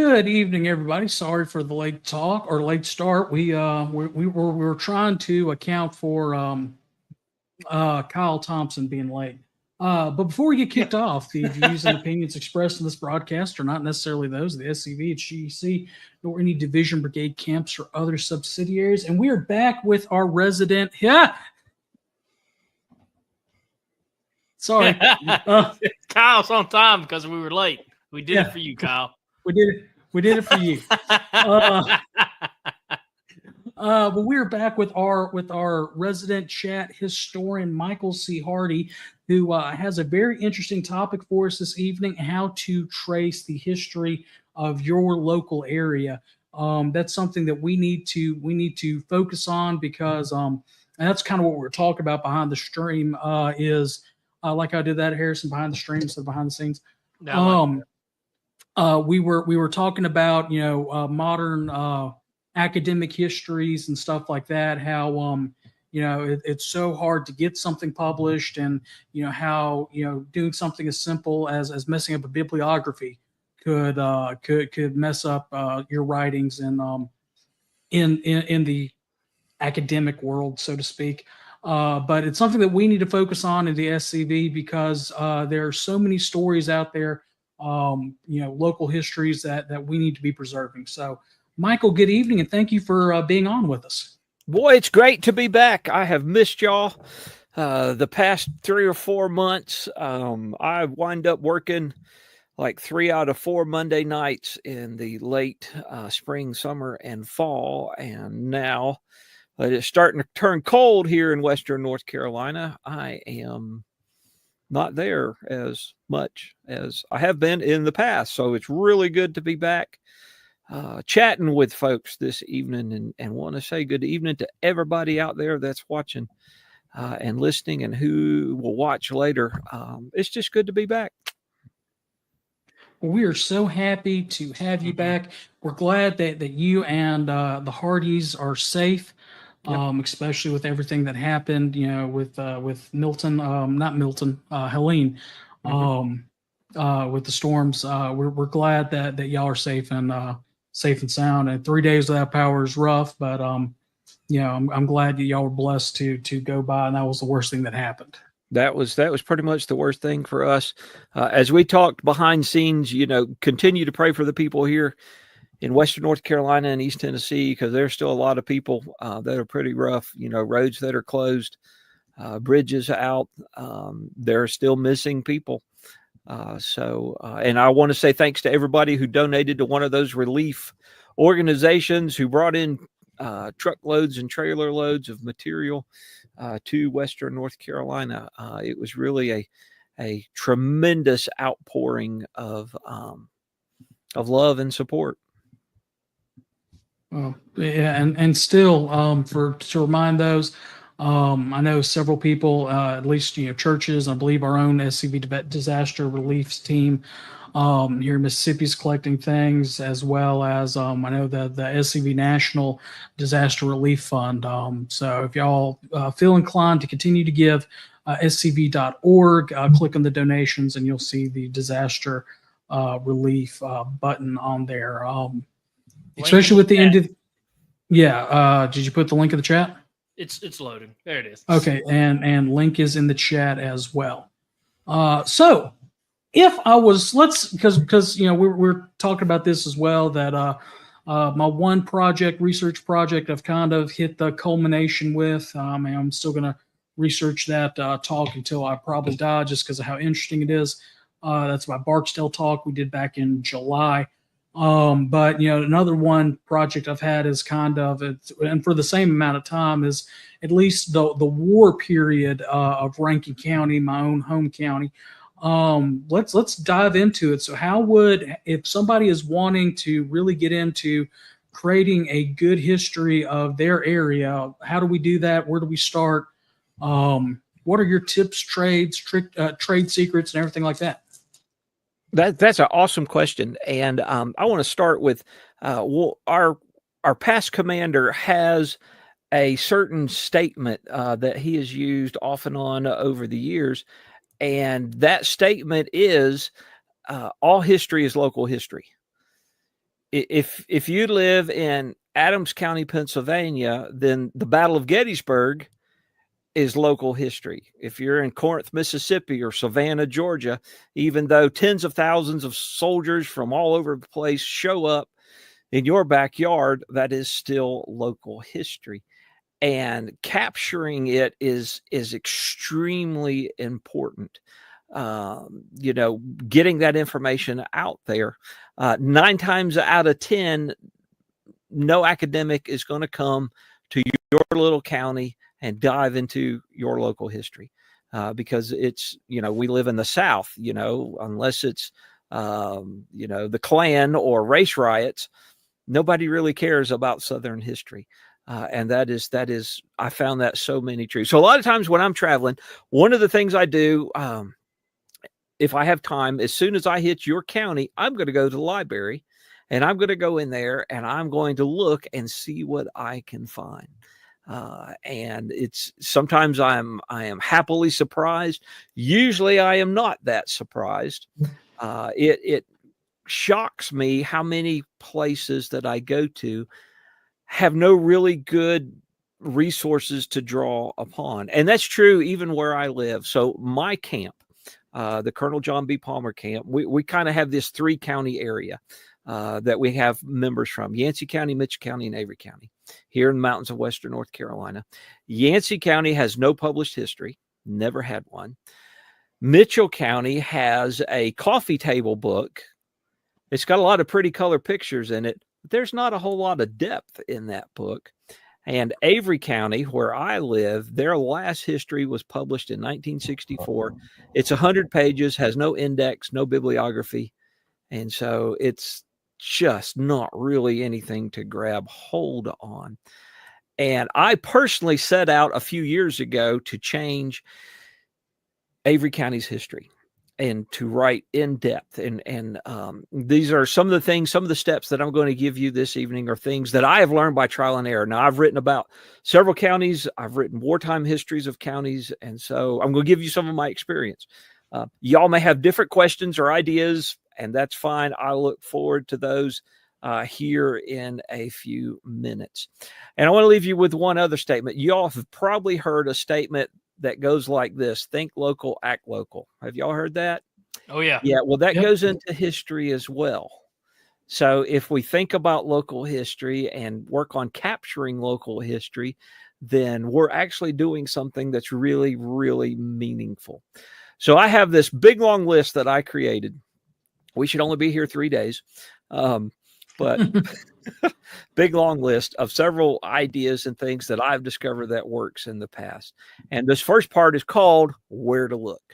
Good evening, everybody. Sorry for the late talk or late start. We were trying to account for Kyle Thompson being late. But before we get kicked off, the views and opinions expressed in this broadcast are not necessarily those of the SCV, GC, nor any division, brigade, camps, or other subsidiaries. And we are back with our resident. Yeah. Sorry. Kyle's on time because we were late. We did it for you, Kyle. We did it for you. But we're back with our resident chat historian, Michael C. Hardy, who has a very interesting topic for us this evening: how to trace the history of your local area. That's something that we need to focus on because and that's kind of what we're talking about behind the stream. Is like I did that, Harrison, behind the stream instead of behind the scenes. No, we were talking about modern academic histories and stuff like that. How it's so hard to get something published, and how doing something as simple as messing up a bibliography could mess up your writings in the academic world, so to speak. But it's something that we need to focus on in the SCV because there are so many stories out there, local histories that we need to be preserving. So, Michael, good evening, and thank you for being on with us. Boy, it's great to be back. I have missed y'all the past 3 or 4 months. I wind up working like 3 out of 4 Monday nights in the late spring, summer, and fall, and now it's starting to turn cold here in Western North Carolina. I am not there as much as I have been in the past. So it's really good to be back chatting with folks this evening, and want to say good evening to everybody out there that's watching and listening and who will watch later. It's just good to be back. Well, we are so happy to have you back. We're glad that you and the Hardys are safe. Yep. Especially with everything that happened, with Milton, not Milton, Helene, with the storms. We're glad that y'all are safe and sound. And 3 days without power is rough, but I'm glad that y'all were blessed to go by, and that was the worst thing that happened. That was pretty much the worst thing for us. As we talked behind scenes, continue to pray for the people here in Western North Carolina and East Tennessee, because there's still a lot of people that are pretty rough, roads that are closed, bridges out. There are still missing people. And I want to say thanks to everybody who donated to one of those relief organizations who brought in truckloads and trailer loads of material to Western North Carolina. It was really a tremendous outpouring of love and support. Well, yeah, and still, to remind those, I know several people, at least churches. I believe our own SCV disaster relief team here in Mississippi is collecting things, as well as I know the SCV National Disaster Relief Fund. So if y'all feel inclined to continue to give, scv.org, click on the donations, and you'll see the disaster relief button on there. Especially with the end of, did you put the link in the chat? It's loading. There it is. Okay, and link is in the chat as well. So if I was, because we're talking about this as well, that my one research project, I've kind of hit the culmination with. And I'm still going to research that talk until I probably die, just because of how interesting it is. That's my Barksdale talk we did back in July. But another one project I've had is kind of, and for the same amount of time, is at least the war period of Rankin County, my own home county. Let's dive into it. So if somebody is wanting to really get into creating a good history of their area, how do we do that? Where do we start? What are your tips, trade secrets, and everything like that? That's an awesome question, and I want to start with our past commander has a certain statement that he has used off and on over the years, and that statement is all history is local history. if you live in Adams County, Pennsylvania, then the Battle of Gettysburg is local history. If you're in Corinth, Mississippi, or Savannah, Georgia, even though tens of thousands of soldiers from all over the place show up in your backyard, that is still local history. And capturing it is extremely important. Getting that information out there. 9 times out of 10, no academic is going to come to your little county and dive into your local history, because it's, we live in the South, unless it's, the Klan or race riots, nobody really cares about Southern history. And that is, I found that so many true. So a lot of times when I'm traveling, one of the things I do, if I have time, as soon as I hit your county, I'm going to go to the library and I'm going to go in there and I'm going to look and see what I can find. And it's sometimes I am happily surprised. Usually I am not that surprised. It shocks me how many places that I go to have no really good resources to draw upon. And that's true even where I live. So my camp, the Colonel John B. Palmer camp, we kind of have this 3-county area that we have members from: Yancey County, Mitchell County, and Avery County, here in the mountains of western North Carolina. Yancey County has no published history, never had one. Mitchell County has a coffee table book. It's got a lot of pretty color pictures in it, but there's not a whole lot of depth in that book. And Avery County, where I live, their last history was published in 1964. It's 100 pages, has no index, no bibliography. And so it's just not really anything to grab hold on. And I personally set out a few years ago to change Avery County's history and to write in depth. And these are some of the things, some of the steps that I'm going to give you this evening are things that I have learned by trial and error. Now, I've written about several counties. I've written wartime histories of counties. And so I'm going to give you some of my experience. Y'all may have different questions or ideas, and that's fine. I look forward to those here in a few minutes. And I want to leave you with one other statement. Y'all have probably heard a statement that goes like this: think local, act local. Have y'all heard that? Oh, yeah. Yeah. Well, that goes into history as well. So if we think about local history and work on capturing local history, then we're actually doing something that's really, really meaningful. So I have this big, long list that I created. We should only be here 3 days. But big, long list of several ideas and things that I've discovered that works in the past. And this first part is called Where to Look.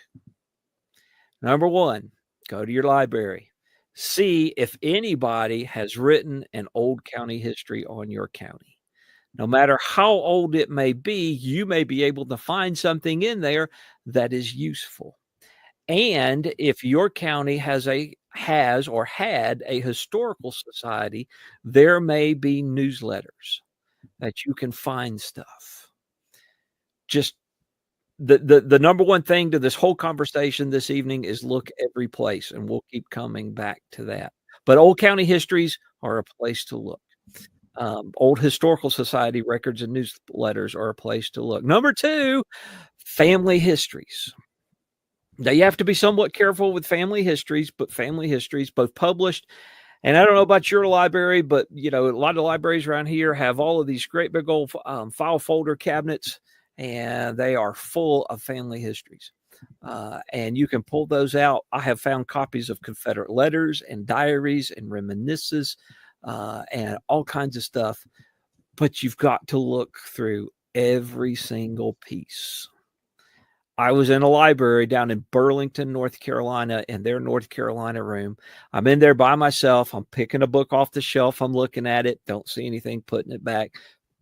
Number 1, go to your library. See if anybody has written an old county history on your county. No matter how old it may be, you may be able to find something in there that is useful. And if your county has or had a historical society, there may be newsletters that you can find stuff. Just the number one thing to this whole conversation this evening is look every place, and we'll keep coming back to that. But old county histories are a place to look. Old historical society records and newsletters are a place to look. Number 2, family histories. Now, you have to be somewhat careful with family histories, but family histories, both published, and I don't know about your library, but, a lot of libraries around here have all of these great big old file folder cabinets, and they are full of family histories. And you can pull those out. I have found copies of Confederate letters and diaries and reminiscences and all kinds of stuff, but you've got to look through every single piece. I was in a library down in Burlington, North Carolina, in their North Carolina room. I'm in there by myself. I'm picking a book off the shelf. I'm looking at it. Don't see anything, putting it back.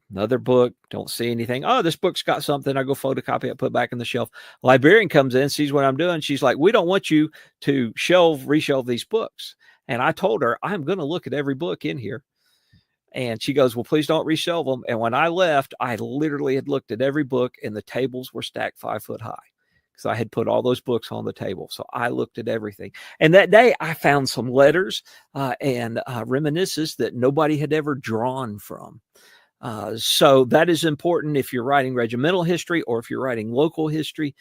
Another book, don't see anything. Oh, this book's got something. I go photocopy it, put it back in the shelf. Librarian comes in, sees what I'm doing. She's like, we don't want you to reshelve these books. And I told her, I'm going to look at every book in here. And she goes, well, please don't reshelve them. And when I left, I literally had looked at every book, and the tables were stacked 5 foot high because I had put all those books on the table. So I looked at everything. And that day I found some letters and reminiscences that nobody had ever drawn from. So that is important if you're writing regimental history or if you're writing local history.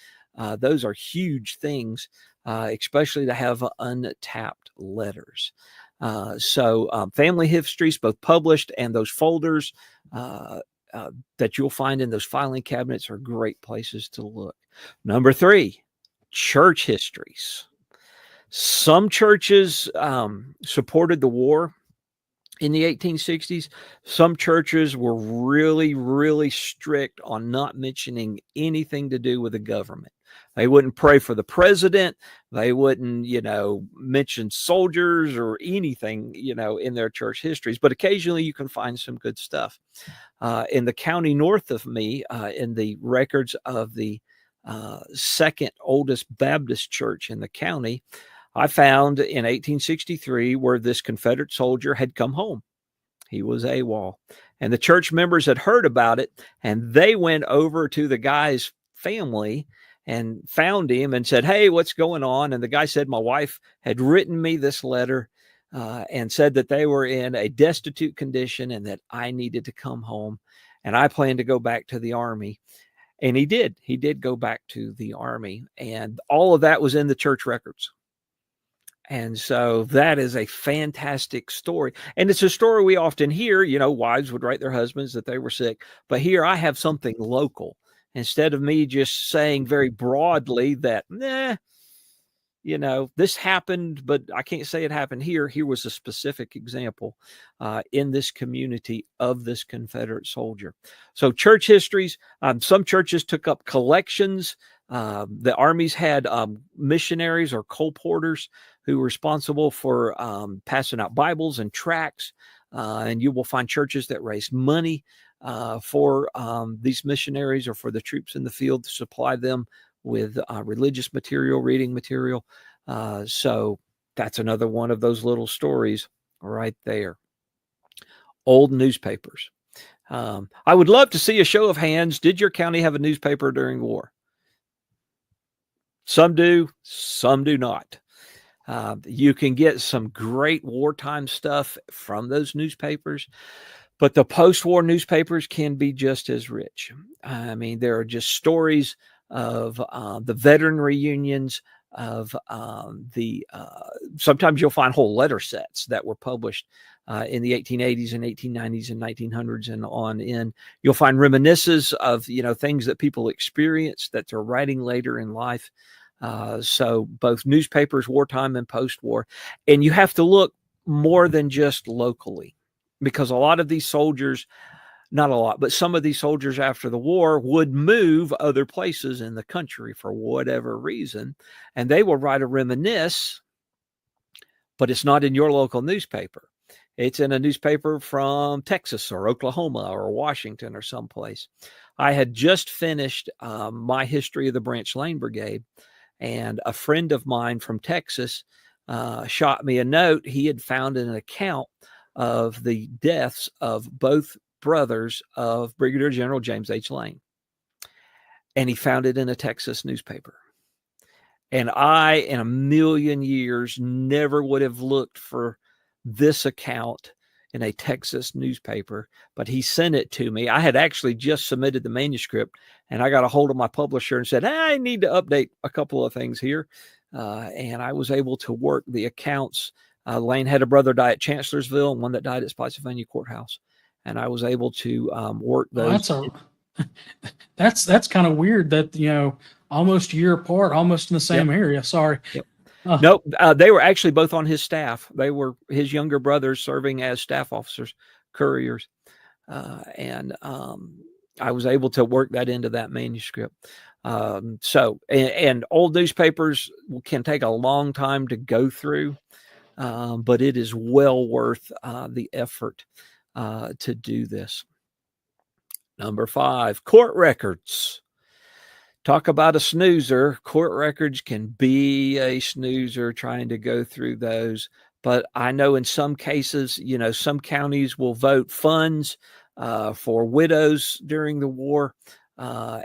Those are huge things, especially to have untapped letters. So family histories, both published and those folders that you'll find in those filing cabinets, are great places to look. Number 3, church histories. Some churches supported the war in the 1860s. Some churches were really, really strict on not mentioning anything to do with the government. They wouldn't pray for the president. They wouldn't, mention soldiers or anything, in their church histories. But occasionally you can find some good stuff. In the county north of me, in the records of the second oldest Baptist church in the county, I found in 1863 where this Confederate soldier had come home. He was AWOL. And the church members had heard about it, and they went over to the guy's family and found him and said, "Hey, what's going on?" And the guy said, "My wife had written me this letter and said that they were in a destitute condition and that I needed to come home. And I planned to go back to the Army." And he did. He did go back to the Army. And all of that was in the church records. And so that is a fantastic story. And it's a story we often hear, wives would write their husbands that they were sick. But here I have something local. Instead of me just saying very broadly that, this happened, but I can't say it happened here. Here was a specific example in this community of this Confederate soldier. So church histories, some churches took up collections. The armies had missionaries or colporteurs who were responsible for passing out Bibles and tracts. And you will find churches that raised money for these missionaries or for the troops in the field to supply them with religious material, reading material. So that's another one of those little stories right there. Old newspapers. I would love to see a show of hands. Did your county have a newspaper during war? Some do, some do not. You can get some great wartime stuff from those newspapers, but the post-war newspapers can be just as rich. I mean, there are just stories of the veteran reunions, of sometimes you'll find whole letter sets that were published in the 1880s and 1890s and 1900s and on in. You'll find reminiscences of, things that people experienced that they're writing later in life. So both newspapers, wartime and post-war. And you have to look more than just locally, because a lot of these soldiers, not a lot, but some of these soldiers after the war would move other places in the country for whatever reason. And they will write a reminisce, but it's not in your local newspaper. It's in a newspaper from Texas or Oklahoma or Washington or someplace. I had just finished my history of the Branch Lane Brigade, and a friend of mine from Texas shot me a note. He had found an account of the deaths of both brothers of Brigadier General James H. Lane. And he found it in a Texas newspaper. And I, in a million years, never would have looked for this account in a Texas newspaper, but he sent it to me. I had actually just submitted the manuscript, and I got a hold of my publisher and said, I need to update a couple of things here. And I was able to work the accounts. Lane had a brother die at Chancellorsville and one that died at Spotsylvania Courthouse. And I was able to work those. That's kind of weird that, almost a year apart, almost in the same area. Sorry. Yep. No, they were actually both on his staff. They were his younger brothers serving as staff officers, couriers. And I was able to work that into that manuscript. And old newspapers can take a long time to go through, but it is well worth the effort to do this. Number 5, court records. Talk about a snoozer. Court records can be a snoozer trying to go through those. But I know in some cases, some counties will vote funds for widows during the war. I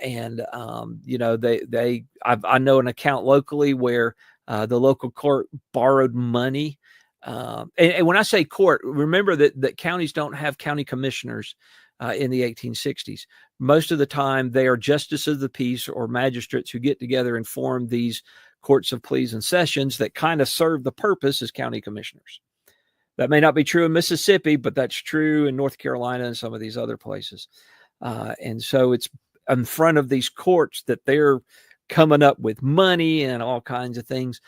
know an account locally where the local court borrowed money. And when I say court, remember that counties don't have county commissioners in the 1860s. Most of the time, they are justices of the peace or magistrates who get together and form these courts of pleas and sessions that kind of serve the purpose as county commissioners. That may not be true in Mississippi, but that's true in North Carolina and some of these other places. And so it's in front of these courts that they're coming up with money and all kinds of things.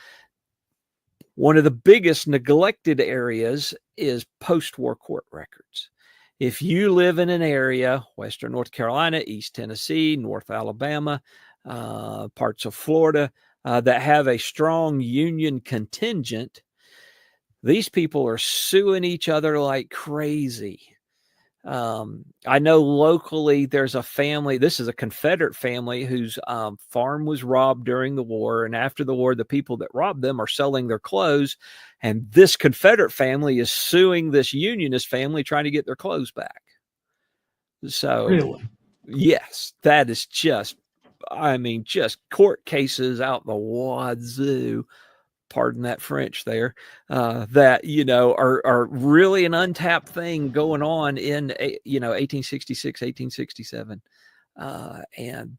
One of the biggest neglected areas is post-war court records. If you live in an area, Western North Carolina, East Tennessee, North Alabama, parts of Florida, that have a strong Union contingent, these people are suing each other like crazy. I know locally there's a family, this is a Confederate family whose farm was robbed during the war. And after the war, the people that robbed them are selling their clothes. And this Confederate family is suing this Unionist family trying to get their clothes back. So, Really? yes, that is just court cases out the wazoo. Pardon that French there, that, are really an untapped thing going on in, 1866, 1867. And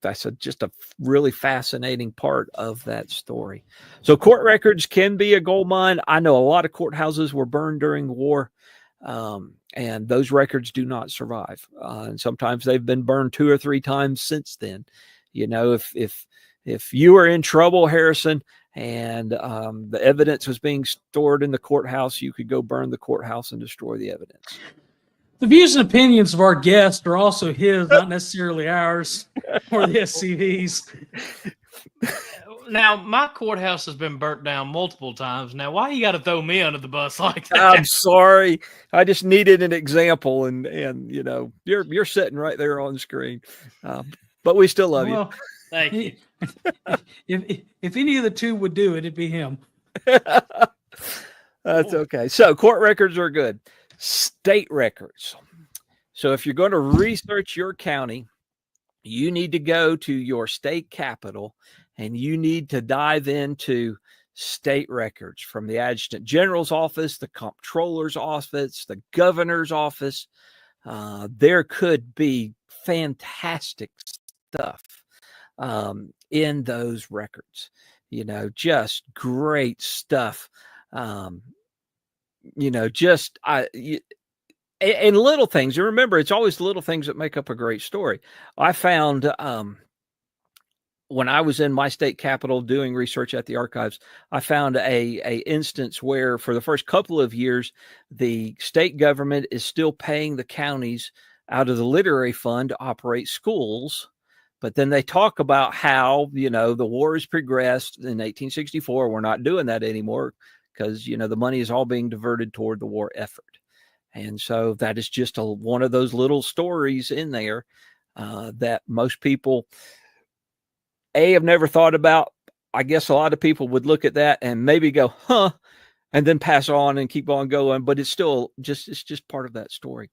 that's just a really fascinating part of that story. So court records can be a gold mine. I know a lot of courthouses were burned during the war, and those records do not survive. And sometimes they've been burned 2 or 3 times since then. If you were in trouble, Harrison, and the evidence was being stored in the courthouse, you could go burn the courthouse and destroy the evidence. The views and opinions of our guests are also his, not necessarily ours or the SCV's. Now, my courthouse has been burnt down multiple times. Now, why you got to throw me under the bus like that? I'm sorry. I just needed an example, and you're sitting right there on the screen. But we still love you. Thank you. If any of the two would do it, it'd be him. That's okay. So court records are good. State records. So if you're going to research your county, you need to go to your state capital and you need to dive into state records from the Adjutant General's office, the Comptroller's office, the Governor's office. There could be fantastic stuff in those records, just great stuff. And little things. And remember, it's always the little things that make up a great story. I found when I was in my state capital doing research at the archives, I found a instance where for the first couple of years, the state government is still paying the counties out of the literary fund to operate schools. But then they talk about how, the war has progressed in 1864. We're not doing that anymore because, the money is all being diverted toward the war effort. And so that is just one of those little stories in there that most people, have never thought about. I guess a lot of people would look at that and maybe go, huh, and then pass on and keep on going. But it's still it's just part of that story.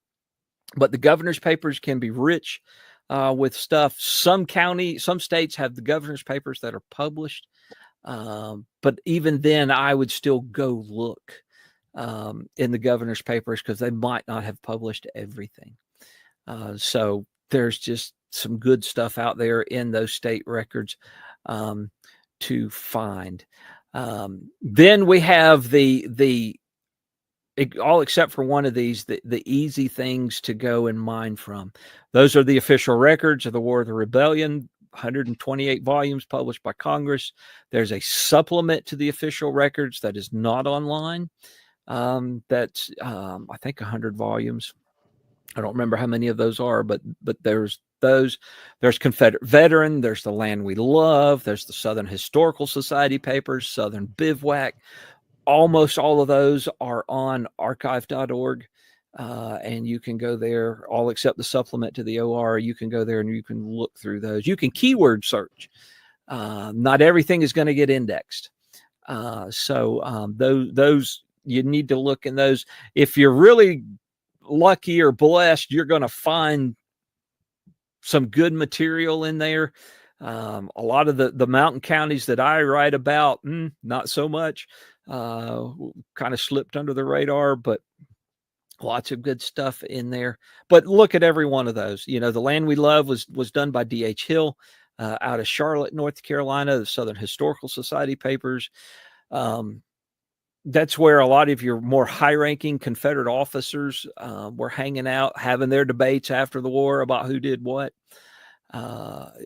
But the governor's papers can be rich with stuff. Some states have the governor's papers that are published. But even then, I would still go look in the governor's papers because they might not have published everything. So there's just some good stuff out there in those state records to find. Then we have the all except for one of these, the easy things to go and mine from. Those are the official records of the War of the Rebellion, 128 volumes published by Congress. There's a supplement to the official records that is not online. That's I think 100 volumes. I don't remember how many of those are, but there's those. There's Confederate Veteran. There's the Land We Love. There's the Southern Historical Society papers, Southern Bivouac. Almost all of those are on archive.org, and you can go there, all except the supplement to the OR. You can go there and you can look through those. You can keyword search. Not everything is going to get indexed. So those you need to look in those. If you're really lucky or blessed, you're going to find some good material in there. A lot of the mountain counties that I write about, not so much, kind of slipped under the radar, but lots of good stuff in there. But look at every one of those. The Land We Love was done by D.H. Hill out of Charlotte, North Carolina, the Southern Historical Society papers. That's where a lot of your more high-ranking Confederate officers were hanging out, having their debates after the war about who did what.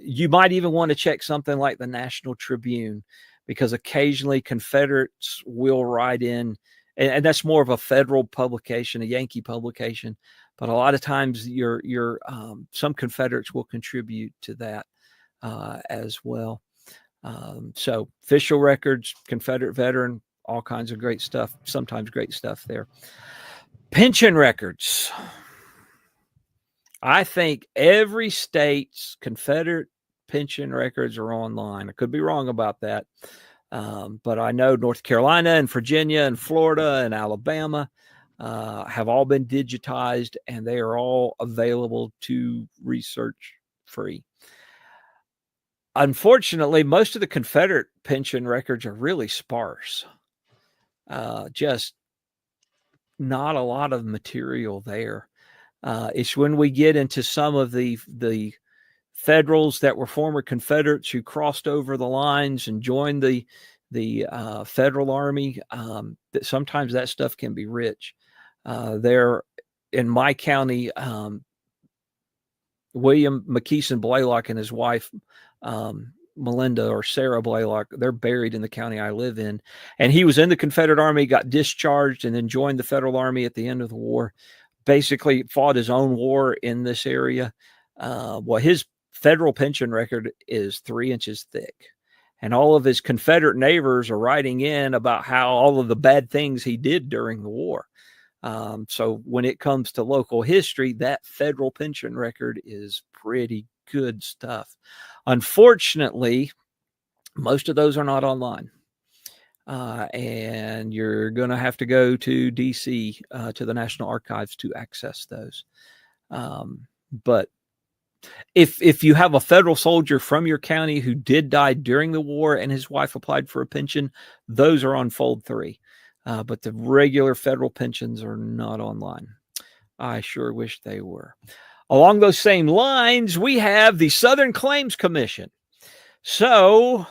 You might even want to check something like the National Tribune, because occasionally Confederates will write in, and that's more of a federal publication, a Yankee publication. But a lot of times some Confederates will contribute to that as well. So official records, Confederate veteran, all kinds of great stuff, sometimes great stuff there. Pension records. I think every state's Confederate pension records are online. I could be wrong about that. But I know North Carolina and Virginia and Florida and Alabama have all been digitized, and they are all available to research free. Unfortunately, most of the Confederate pension records are really sparse. Just not a lot of material there. It's when we get into some of the Federals that were former Confederates who crossed over the lines and joined the Federal Army, that sometimes that stuff can be rich. There in my county, William McKeeson Blaylock and his wife, Melinda or Sarah Blaylock, they're buried in the county I live in. And he was in the Confederate Army, got discharged, and then joined the Federal Army at the end of the war. Basically fought his own war in this area. Well, his federal pension record is 3 inches thick. And all of his Confederate neighbors are writing in about how all of the bad things he did during the war. So when it comes to local history, that federal pension record is pretty good stuff. Unfortunately, most of those are not online. And you're going to have to go to DC, to the National Archives to access those. But if you have a federal soldier from your county who did die during the war and his wife applied for a pension, those are on Fold 3. But the regular federal pensions are not online. I sure wish they were. Along those same lines, we have the Southern Claims Commission. So,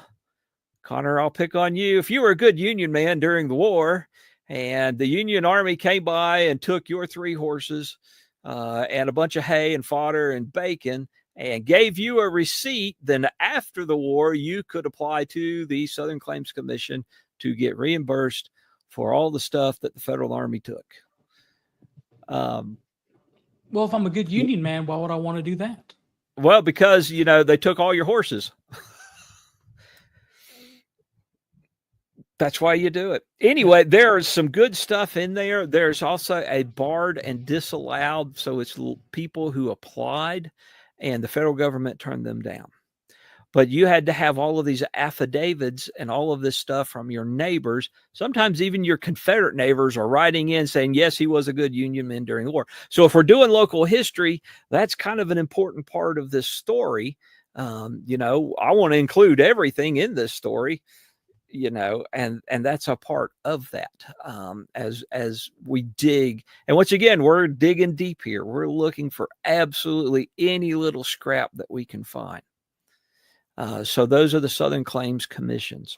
Connor, I'll pick on you. If you were a good Union man during the war and the Union Army came by and took your 3 horses and a bunch of hay and fodder and bacon and gave you a receipt, then after the war, you could apply to the Southern Claims Commission to get reimbursed for all the stuff that the Federal Army took. Well, if I'm a good Union man, why would I want to do that? Well, because, they took all your horses. That's why you do it. Anyway, there is some good stuff in there. There's also a barred and disallowed. So it's people who applied and the federal government turned them down. But you had to have all of these affidavits and all of this stuff from your neighbors. Sometimes even your Confederate neighbors are writing in saying, yes, he was a good Union man during the war. So if we're doing local history, that's kind of an important part of this story. I want to include everything in this story, and that's a part of that as we dig. And once again, we're digging deep here. We're looking for absolutely any little scrap that we can find. So those are the Southern Claims Commissions.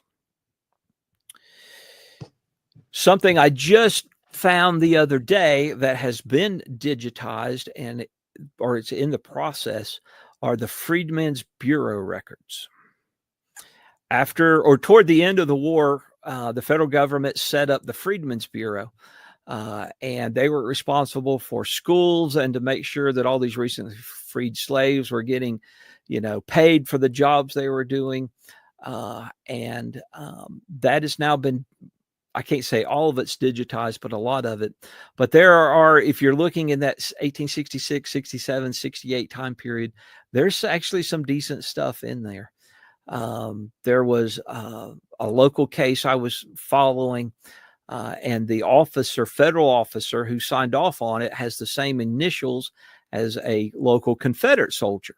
Something I just found the other day that has been digitized or it's in the process are the Freedmen's Bureau records. After or toward the end of the war, the federal government set up the Freedmen's Bureau, and they were responsible for schools and to make sure that all these recently freed slaves were getting paid for the jobs they were doing. And that has now been, I can't say all of it's digitized, but a lot of it. But there are, if you're looking in that 1866, 67, 68 time period, there's actually some decent stuff in there. There was a local case I was following, and the federal officer who signed off on it has the same initials as a local Confederate soldier.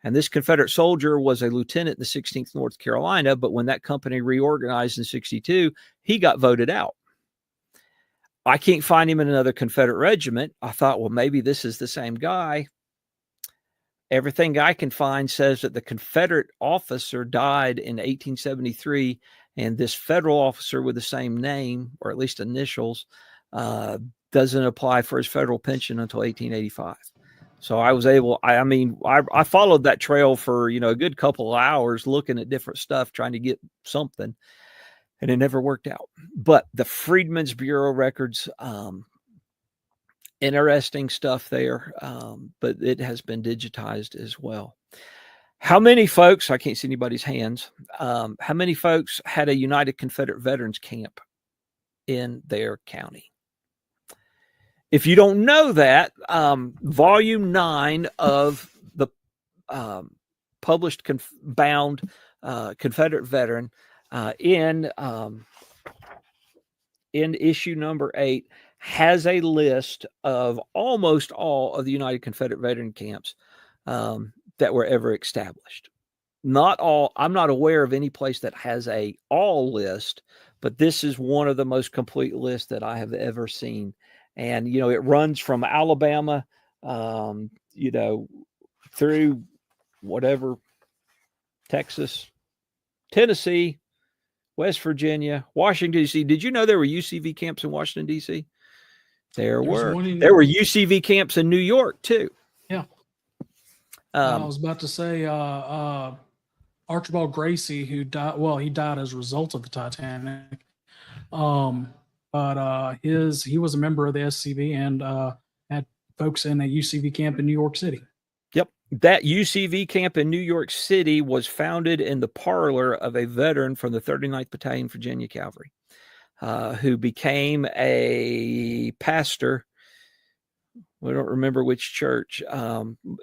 And this Confederate soldier was a lieutenant in the 16th North Carolina, but when that company reorganized in 62, he got voted out. I can't find him in another Confederate regiment. I thought, well, maybe this is the same guy. Everything I can find says that the Confederate officer died in 1873, and this federal officer with the same name, or at least initials, doesn't apply for his federal pension until 1885. So I was able, I followed that trail for, a good couple of hours looking at different stuff, trying to get something, and it never worked out. But the Freedmen's Bureau records, interesting stuff there, but it has been digitized as well. How many folks, I can't see anybody's hands, how many folks had a United Confederate Veterans camp in their county? If you don't know that, volume 9 of the published bound Confederate Veteran in issue number 8 has a list of almost all of the United Confederate Veteran camps that were ever established. Not all, I'm not aware of any place that has a all list, but this is one of the most complete lists that I have ever seen. And, it runs from Alabama, through whatever, Texas, Tennessee, West Virginia, Washington, D.C. Did you know there were UCV camps in Washington, D.C.? There were UCV camps in New York, too. Yeah. I was about to say Archibald Gracie, who died, well, he died as a result of the Titanic. But he was a member of the SCV and had folks in a UCV camp in New York City. Yep. That UCV camp in New York City was founded in the parlor of a veteran from the 39th Battalion, Virginia Cavalry, who became a pastor. We don't remember which church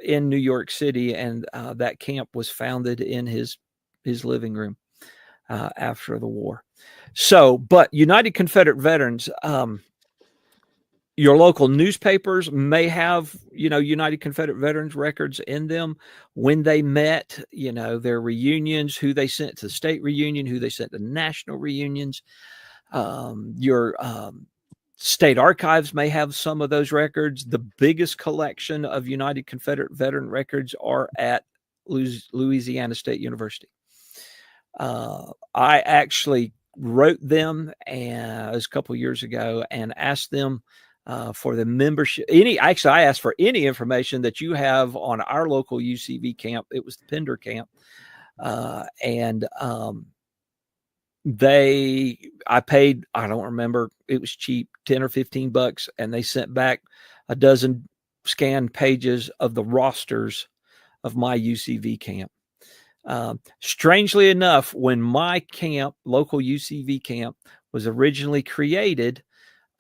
in New York City. And that camp was founded in his living room after the war. So, but United Confederate Veterans, your local newspapers may have, United Confederate Veterans records in them when they met, their reunions, who they sent to the state reunion, who they sent to national reunions. Your state archives may have some of those records. The biggest collection of United Confederate Veteran records are at Louisiana State University. I actually wrote them a couple of years ago and asked them for the membership. I asked for any information that you have on our local UCV camp. It was the Pender camp. I paid, I don't remember, it was cheap, $10 or $15, and they sent back a dozen scanned pages of the rosters of my UCV camp. Strangely enough, when my camp, local UCV camp, was originally created,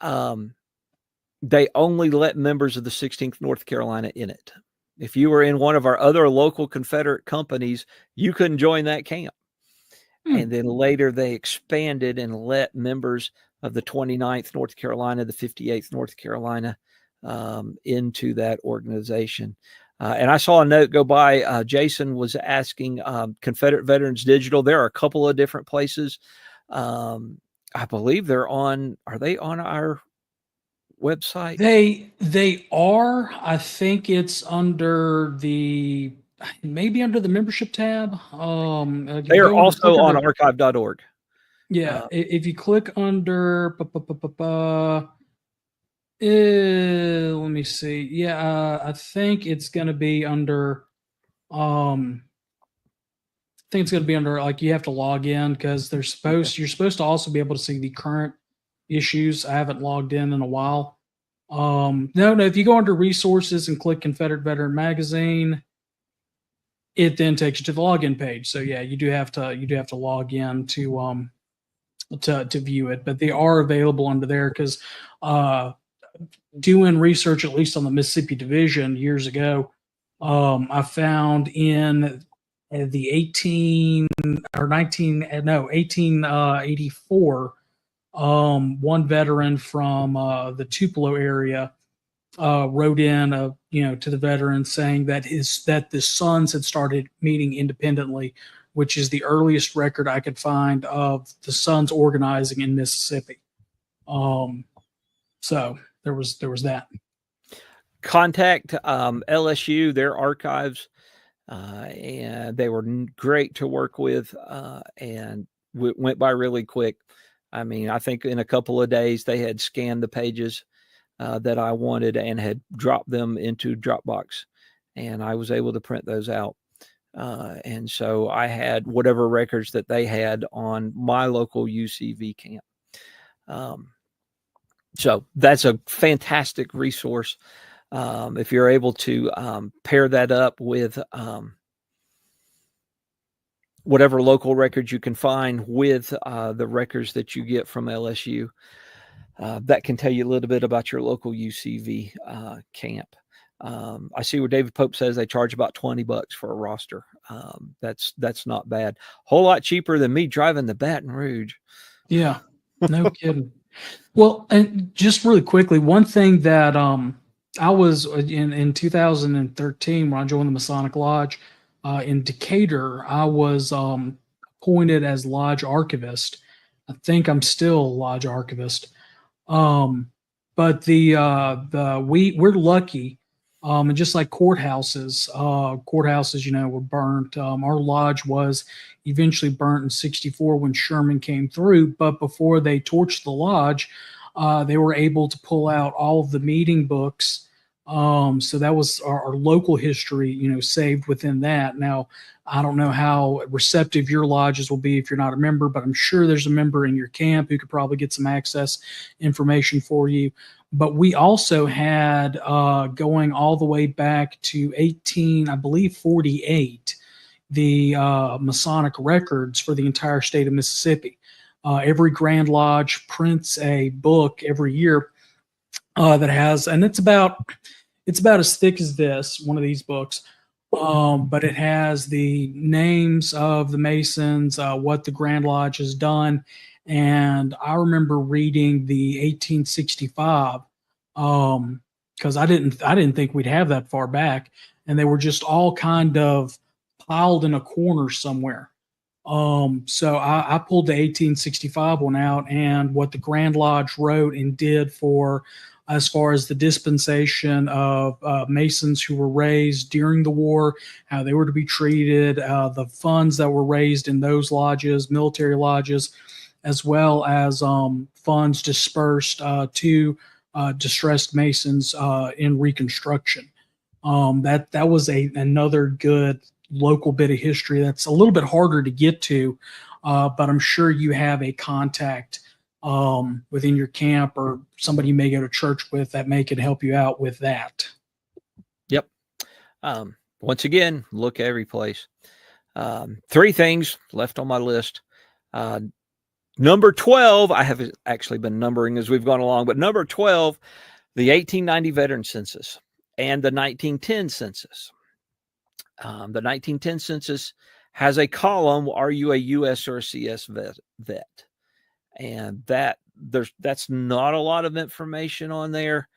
they only let members of the 16th North Carolina in it. If you were in one of our other local Confederate companies, you couldn't join that camp. And then later they expanded and let members of the 29th North Carolina, the 58th North Carolina into that organization. And I saw a note go by. Jason was asking Confederate Veterans Digital. There are a couple of different places. I believe are they on our website? They are. I think it's maybe under the membership tab. They are also on archive.org. Yeah. If you click under, let me see. Yeah. I think it's going to be under, like you have to log in because you're supposed to also be able to see the current issues. I haven't logged in a while. No, if you go under resources and click Confederate Veteran Magazine, it then takes you to the login page. So yeah, you do have to log in to view it, but they are available under there because doing research, at least on the Mississippi Division years ago, I found in the 1884, one veteran from the Tupelo area wrote in, to the veteran saying that the sons had started meeting independently, which is the earliest record I could find of the sons organizing in Mississippi. So there was that. Contact LSU, their archives, and they were great to work with, and went by really quick. I mean, I think in a couple of days they had scanned the pages that I wanted and had dropped them into Dropbox, and I was able to print those out. And so I had whatever records that they had on my local UCV camp. So that's a fantastic resource. If you're able to pair that up with whatever local records you can find with the records that you get from LSU, that can tell you a little bit about your local UCV camp. I see where David Pope says they charge about $20 for a roster. That's not bad. Whole lot cheaper than me driving to Baton Rouge. Yeah, no kidding. Well, and just really quickly, one thing that I was in 2013 when I joined the Masonic Lodge in Decatur, I was appointed as lodge archivist. I think I'm still lodge archivist. But we're lucky. And just like courthouses, were burnt. Our lodge was eventually burnt in '64 when Sherman came through. But before they torched the lodge, they were able to pull out all of the meeting books. So that was our local history, saved within that. Now, I don't know how receptive your lodges will be if you're not a member, but I'm sure there's a member in your camp who could probably get some access information for you. But we also had, going all the way back to 48, the Masonic records for the entire state of Mississippi. Every Grand Lodge prints a book every year that has, and it's about as thick as this, one of these books. But it has the names of the Masons, what the Grand Lodge has done. And I remember reading the 1865, because I didn't think we'd have that far back. And they were just all kind of piled in a corner somewhere. So I pulled the 1865 one out, and what the Grand Lodge wrote and did for as far as the dispensation of Masons who were raised during the war, how they were to be treated, the funds that were raised in those lodges, military lodges, as well as funds dispersed to distressed Masons in Reconstruction. That was another good local bit of history that's a little bit harder to get to, but I'm sure you have a contact within your camp or somebody you may go to church with that can help you out with that. Yep. Once again, look every place. 3 things left on my list. Number 12, I have actually been numbering as we've gone along, but number 12, the 1890 Veteran Census and the 1910 Census. The 1910 Census has a column, are you a U.S. or a CS vet? And that's not a lot of information on there.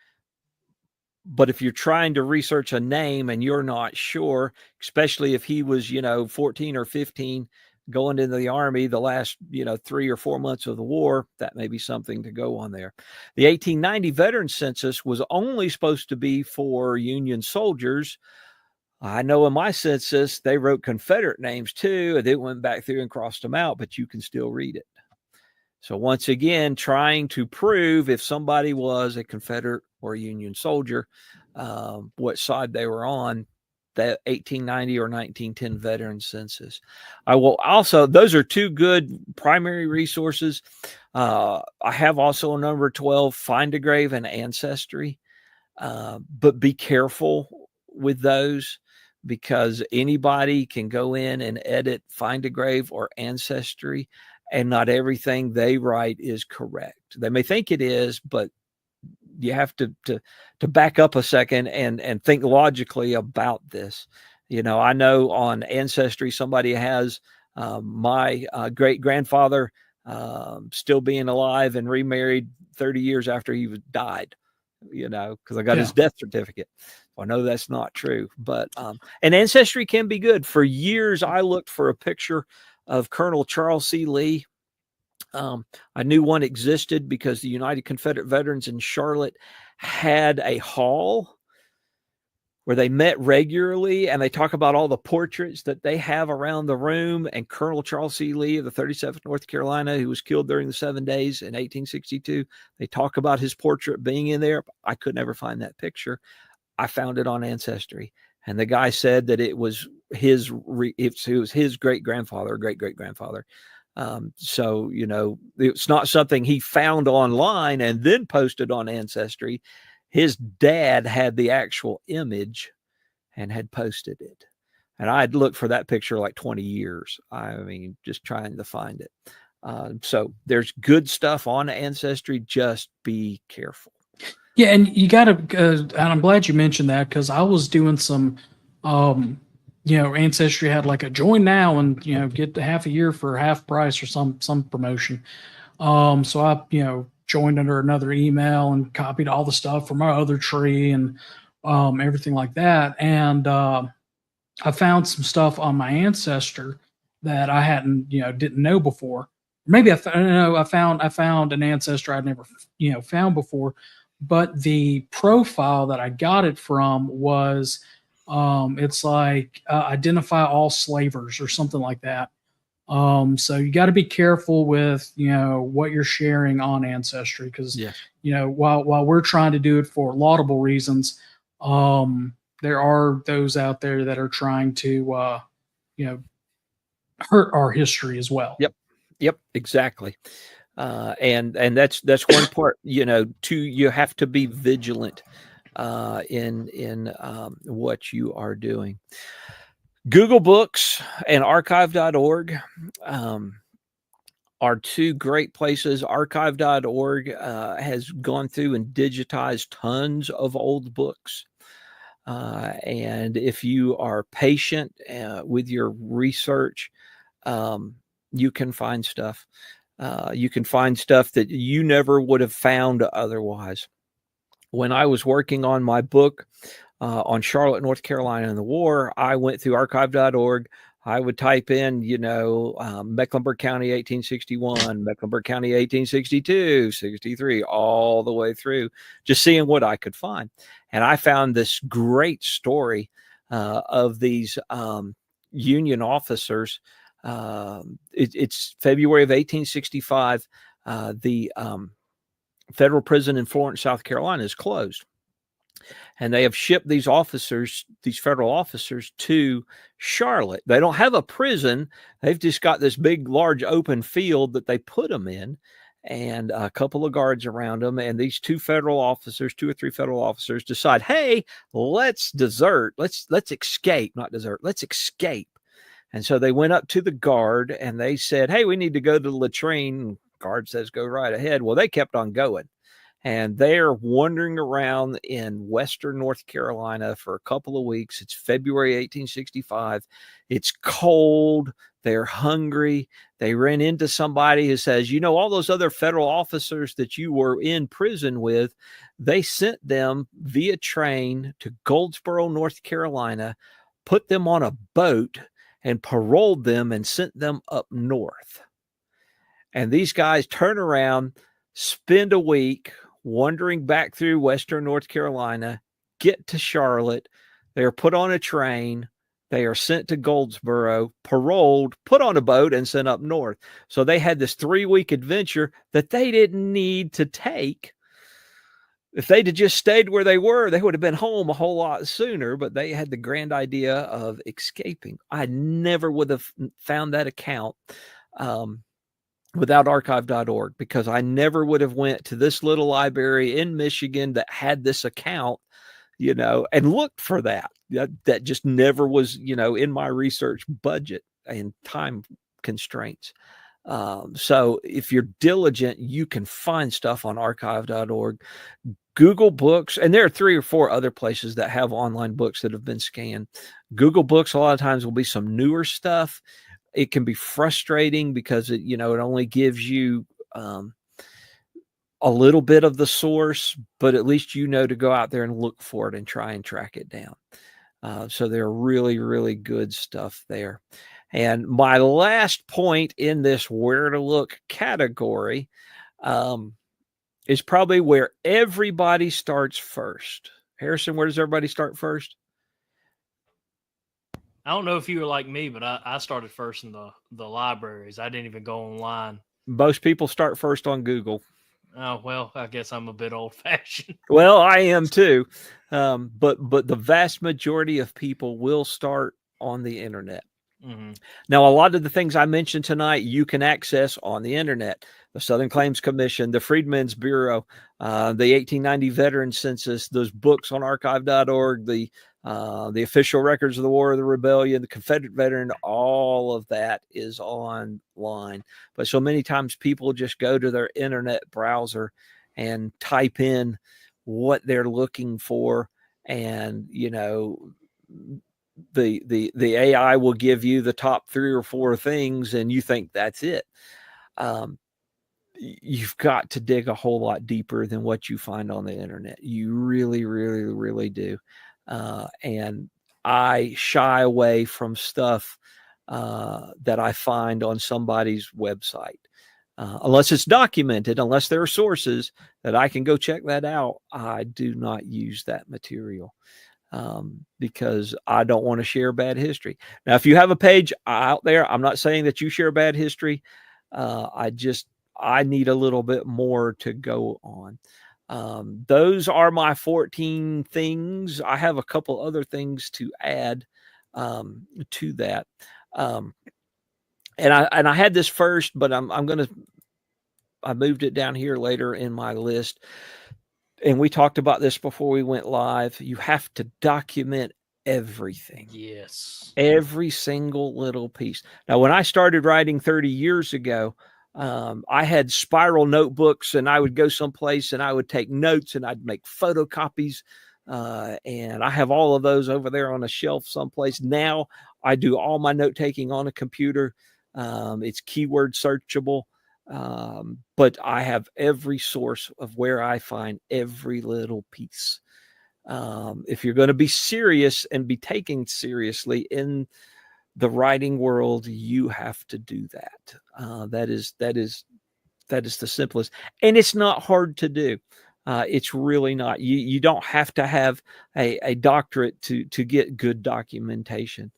But if you're trying to research a name and you're not sure, especially if he was, 14 or 15 going into the Army the last, 3 or 4 months of the war, that may be something to go on there. The 1890 Veteran Census was only supposed to be for Union soldiers. I know in my census, they wrote Confederate names too, and they went back through and crossed them out, but you can still read it. So once again, trying to prove if somebody was a Confederate or a Union soldier, what side they were on, that 1890 or 1910 Veteran Census. I will also, those are 2 good primary resources. I have also number 12, Find a Grave and Ancestry, but be careful with those, because anybody can go in and edit Find a Grave or Ancestry, and not everything they write is correct. They may think it is, but you have to back up a second and think logically about this. I know on Ancestry, somebody has my great grandfather still being alive and remarried 30 years after he died. because I got his death certificate. I know that's not true, but and Ancestry can be good. For years, I looked for a picture of Colonel Charles C. Lee. I knew one existed because the United Confederate Veterans in Charlotte had a hall where they met regularly, and they talk about all the portraits that they have around the room. And Colonel Charles C. Lee of the 37th North Carolina, who was killed during the 7 days in 1862, they talk about his portrait being in there. I could never find that picture. I found it on Ancestry, and the guy said that it was his great grandfather or great great grandfather. So it's not something he found online and then posted on Ancestry. His dad had the actual image and had posted it. And I'd looked for that picture like 20 years. I mean, just trying to find it. So there's good stuff on Ancestry. Just be careful. Yeah, and you got to, and I'm glad you mentioned that, because I was doing some, Ancestry had like a join now and, get the half a year for half price or some promotion. So I, joined under another email and copied all the stuff from our other tree and everything like that. And I found some stuff on my Ancestor that I hadn't, didn't know before. Maybe I found an Ancestor I'd never, found before. But the profile that I got it from was, it's like identify all slavers or something like that. So you got to be careful with, what you're sharing on Ancestry, because, while we're trying to do it for laudable reasons, there are those out there that are trying to, hurt our history as well. Yep, exactly. And that's one part, you have to be vigilant in what you are doing. Google Books and archive.org are two great places. Archive.org has gone through and digitized tons of old books. And if you are patient with your research, you can find stuff. You can find stuff that you never would have found otherwise. When I was working on my book on Charlotte, North Carolina and the war, I went through archive.org. I would type in, Mecklenburg County, 1861, Mecklenburg County, 1862, 63, all the way through, just seeing what I could find. And I found this great story of these Union officers. It's February of 1865. The federal prison in Florence, South Carolina is closed. And they have shipped these federal officers to Charlotte. They don't have a prison. They've just got this big, large open field that they put them in, and a couple of guards around them. And these two or three federal officers decide, hey, let's desert. Let's escape, not desert. Let's escape. And so they went up to the guard and they said, hey, we need to go to the latrine. Guard says, go right ahead. Well, they kept on going. And they're wandering around in Western North Carolina for a couple of weeks. It's February 1865. It's cold. They're hungry. They ran into somebody who says, all those other federal officers that you were in prison with, they sent them via train to Goldsboro, North Carolina, put them on a boat and paroled them and sent them up north. And these guys turn around, spend a week wandering back through Western North Carolina, get to Charlotte. They are put on a train. They are sent to Goldsboro, paroled, put on a boat, and sent up north. So they had this 3-week adventure that they didn't need to take. If they'd have just stayed where they were, they would have been home a whole lot sooner, but they had the grand idea of escaping. I never would have found that account without archive.org, because I never would have went to this little library in Michigan that had this account, and looked for that. That just never was, in my research budget and time constraints. So if you're diligent, you can find stuff on archive.org. Google Books, and there are 3 or 4 other places that have online books that have been scanned. Google Books a lot of times will be some newer stuff. It can be frustrating because it only gives you a little bit of the source, but at least you know to go out there and look for it and try and track it down. So they're really, really good stuff there. And my last point in this where to look category is probably where everybody starts first. Harrison, where does everybody start first? I don't know if you were like me, but I started first in the libraries. I didn't even go online. Most people start first on Google. Oh, well, I guess I'm a bit old fashioned. Well, I am too. But the vast majority of people will start on the internet. Mm-hmm. Now, a lot of the things I mentioned tonight, you can access on the internet. The Southern Claims Commission, the Freedmen's Bureau, the 1890 Veteran Census, those books on archive.org, the official records of the War of the Rebellion, the Confederate Veteran, all of that is online. But so many times people just go to their internet browser and type in what they're looking for, and the AI will give you the top 3 or 4 things, and you think that's it. You've got to dig a whole lot deeper than what you find on the internet. You really, really, really do. And I shy away from stuff that I find on somebody's website. Unless it's documented, unless there are sources that I can go check that out, I do not use that material. Because I don't want to share bad history. Now, if you have a page out there, I'm not saying that you share bad history. I need a little bit more to go on. Those are my 14 things. I have a couple other things to add to that. And I had this first, but I moved it down here later in my list. And we talked about this before we went live. You have to document everything. Yes. Every single little piece. Now, when I started writing 30 years ago, I had spiral notebooks, and I would go someplace and I would take notes and I'd make photocopies. And I have all of those over there on a shelf someplace. Now I do all my note taking on a computer. It's keyword searchable. But I have every source of where I find every little piece. If you're going to be serious and be taken seriously in the writing world, you have to do that. That is the simplest, and it's not hard to do. It's really not. You don't have to have a doctorate to get good documentation.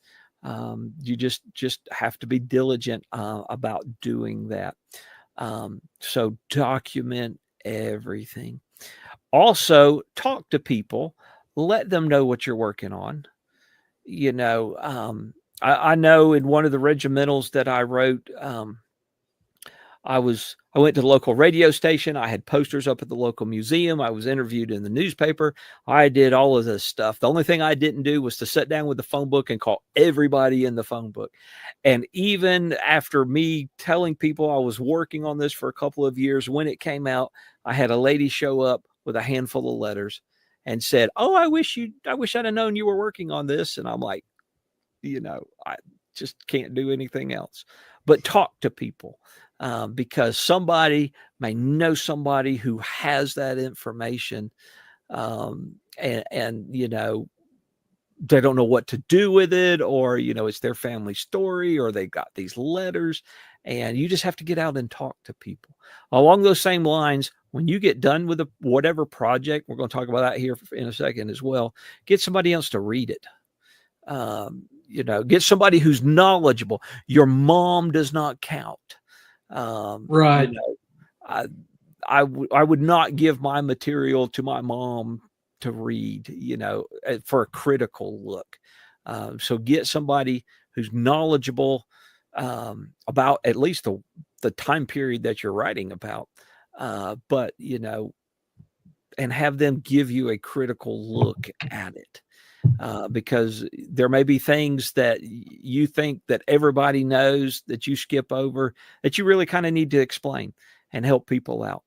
You just have to be diligent about doing that. So document everything. Also, talk to people. Let them know what you're working on. I know in one of the regimentals that I wrote, I went to the local radio station. I had posters up at the local museum. I was interviewed in the newspaper. I did all of this stuff. The only thing I didn't do was to sit down with the phone book and call everybody in the phone book. And even after me telling people I was working on this for a couple of years, when it came out, I had a lady show up with a handful of letters and said, "Oh, I wish I'd have known you were working on this." And I'm like, I just can't do anything else but talk to people. Because somebody may know somebody who has that information, and they don't know what to do with it, or it's their family story, or they got these letters, and you just have to get out and talk to people. Along those same lines, when you get done with whatever project, we're going to talk about that here in a second as well, get somebody else to read it. Get somebody who's knowledgeable. Your mom does not count. Right. I would not give my material to my mom to read, for a critical look. So get somebody who's knowledgeable about at least the time period that you're writing about, but and have them give you a critical look at it. Because there may be things that you think that everybody knows that you skip over that you really kind of need to explain and help people out.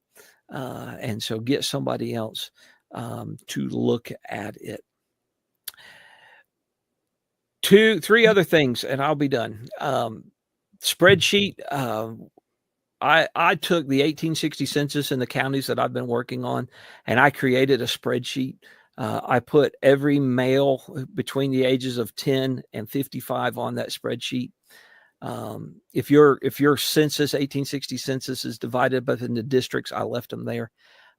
And so get somebody else to look at it. 2, 3 other things, and I'll be done. Spreadsheet. I took the 1860 census in the counties that I've been working on, and I created a spreadsheet. I put every male between the ages of 10 and 55 on that spreadsheet. If your census, 1860 census, is divided up into districts, I left them there.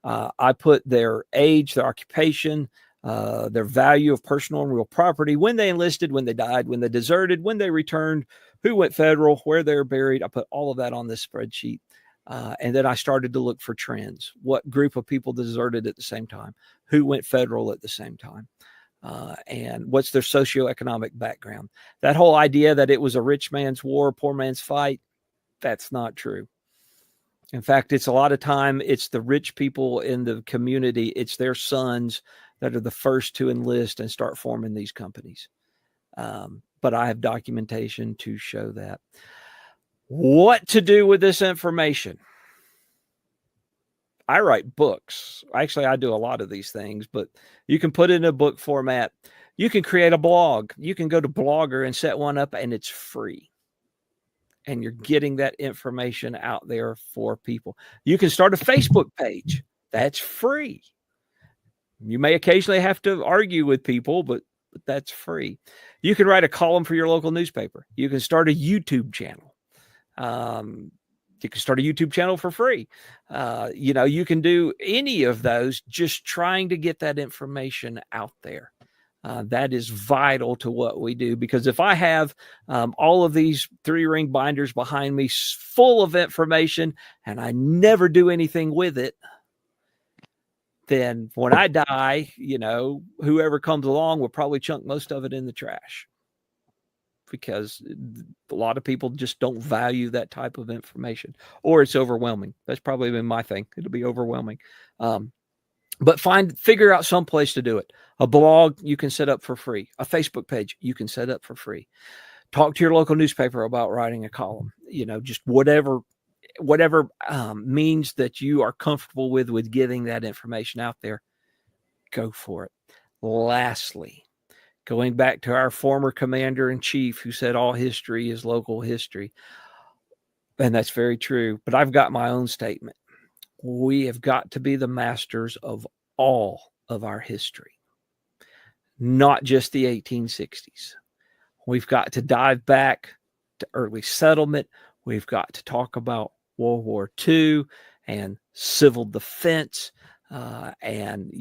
I put their age, their occupation, their value of personal and real property, when they enlisted, when they died, when they deserted, when they returned, who went federal, where they're buried. I put all of that on this spreadsheet. And then I started to look for trends. What group of people deserted at the same time? Who went federal at the same time? And what's their socioeconomic background? That whole idea that it was a rich man's war, poor man's fight, that's not true. In fact, it's a lot of time, it's the rich people in the community, it's their sons that are the first to enlist and start forming these companies. But I have documentation to show that. What to do with this information? I write books. Actually, I do a lot of these things, but you can put it in a book format. You can create a blog. You can go to Blogger and set one up, and it's free. And you're getting that information out there for people. You can start a Facebook page. That's free. You may occasionally have to argue with people, but that's free. You can write a column for your local newspaper. You can start a YouTube channel. You can start a YouTube channel for free. You can do any of those, just trying to get that information out there. That is vital to what we do, because if I have all of these 3-ring binders behind me full of information and I never do anything with it, then when I die, whoever comes along will probably chunk most of it in the trash, because a lot of people just don't value that type of information, or it's overwhelming. That's probably been my thing. It'll be overwhelming. But figure out some place to do it. A blog you can set up for free. A Facebook page you can set up for free. Talk to your local newspaper about writing a column. Just whatever means that you are comfortable with getting that information out there. Go for it. Lastly, going back to our former commander-in-chief who said all history is local history. And that's very true. But I've got my own statement. We have got to be the masters of all of our history, not just the 1860s. We've got to dive back to early settlement. We've got to talk about World War II and civil defense and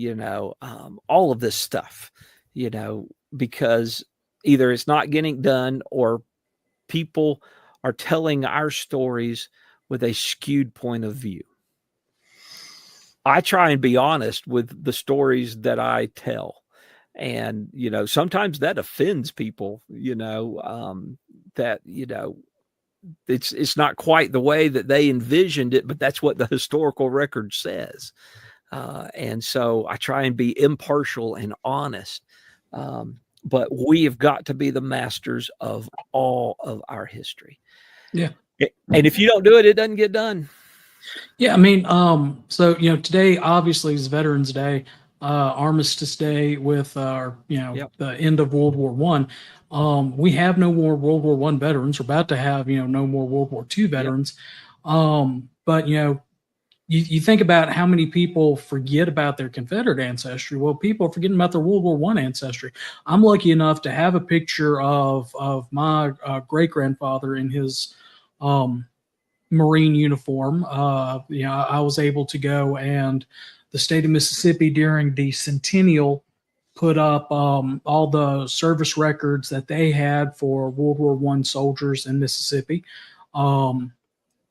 all of this stuff, because either it's not getting done or people are telling our stories with a skewed point of view. I try and be honest with the stories that I tell. And, sometimes that offends people, it's not quite the way that they envisioned it, but that's what the historical record says. And so I try and be impartial and honest. But we have got to be the masters of all of our history. Yeah. And if you don't do it, it doesn't get done. Yeah, I mean, so today obviously is Veterans Day, Armistice Day with the end of World War I. We have no more World War I veterans. We're about to have no more World War II veterans. Yep. But you think about how many people forget about their Confederate ancestry. Well, people are forgetting about their World War I ancestry. I'm lucky enough to have a picture of my great grandfather in his Marine uniform. I was able to go, and the state of Mississippi during the centennial put up all the service records that they had for World War I soldiers in Mississippi.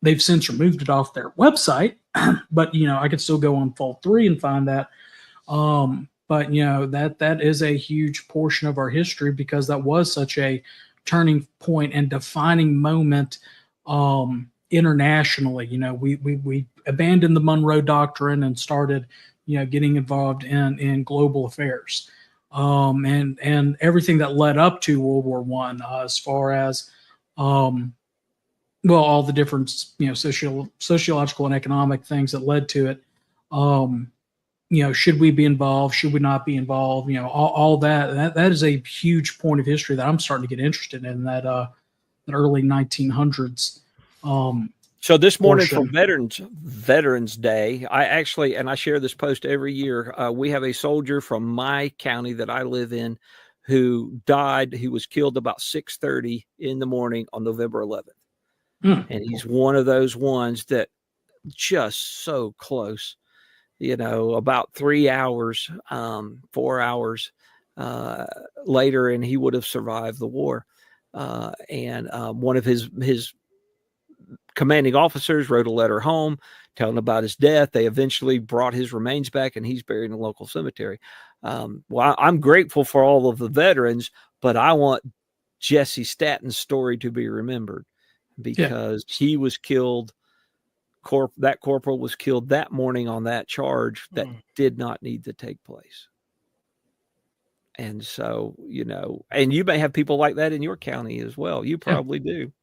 They've since removed it off their website, but I could still go on Fold 3 and find that. But that is a huge portion of our history, because that was such a turning point and defining moment internationally. We abandoned the Monroe Doctrine and started getting involved in global affairs, and everything that led up to World War I, as far as all the different sociological and economic things that led to it. Should we be involved? Should we not be involved? All that is a huge point of history that I'm starting to get interested in, that early 1900s. So this morning for portion. Veterans Day, I share this post every year. We have a soldier from my county that I live in who died. He was killed about 6:30 in the morning on November 11th. And he's one of those ones that just so close, about 3 hours, 4 hours later, and he would have survived the war. And one of his commanding officers wrote a letter home telling about his death. They eventually brought his remains back, and he's buried in a local cemetery. Well, I'm grateful for all of the veterans, but I want Jesse Statton's story to be remembered because he was killed. That corporal was killed that morning on that charge that did not need to take place. And so, and you may have people like that in your county as well. You probably do.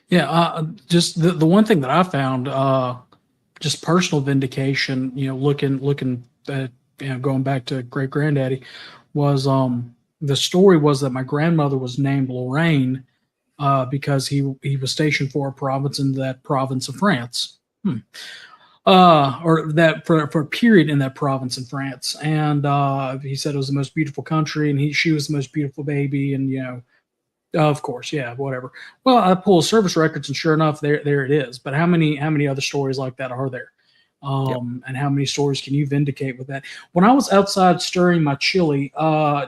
Yeah. Just the one thing that I found, just personal vindication, looking at, going back to great granddaddy was, the story was that my grandmother was named Lorraine, because he was stationed for a province in that province of France. Or that for a period in that province in France. And he said it was the most beautiful country, and she was the most beautiful baby. And, of course, yeah, whatever. Well, I pull service records, and sure enough, there it is. But how many other stories like that are there? And how many stories can you vindicate with that? When I was outside stirring my chili,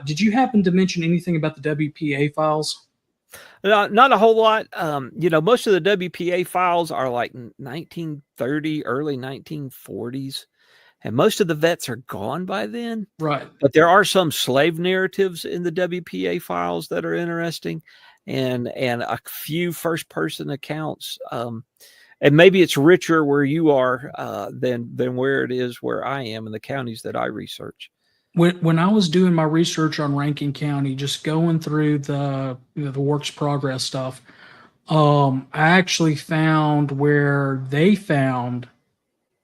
did you happen to mention anything about the WPA files? Not a whole lot. Most of the WPA files are like 1930, early 1940s, and most of the vets are gone by then. Right. But there are some slave narratives in the WPA files that are interesting, and a few first-person accounts. And maybe it's richer where you are than where it is where I am in the counties that I research. When I was doing my research on Rankin County, just going through the works progress stuff, I actually found where they found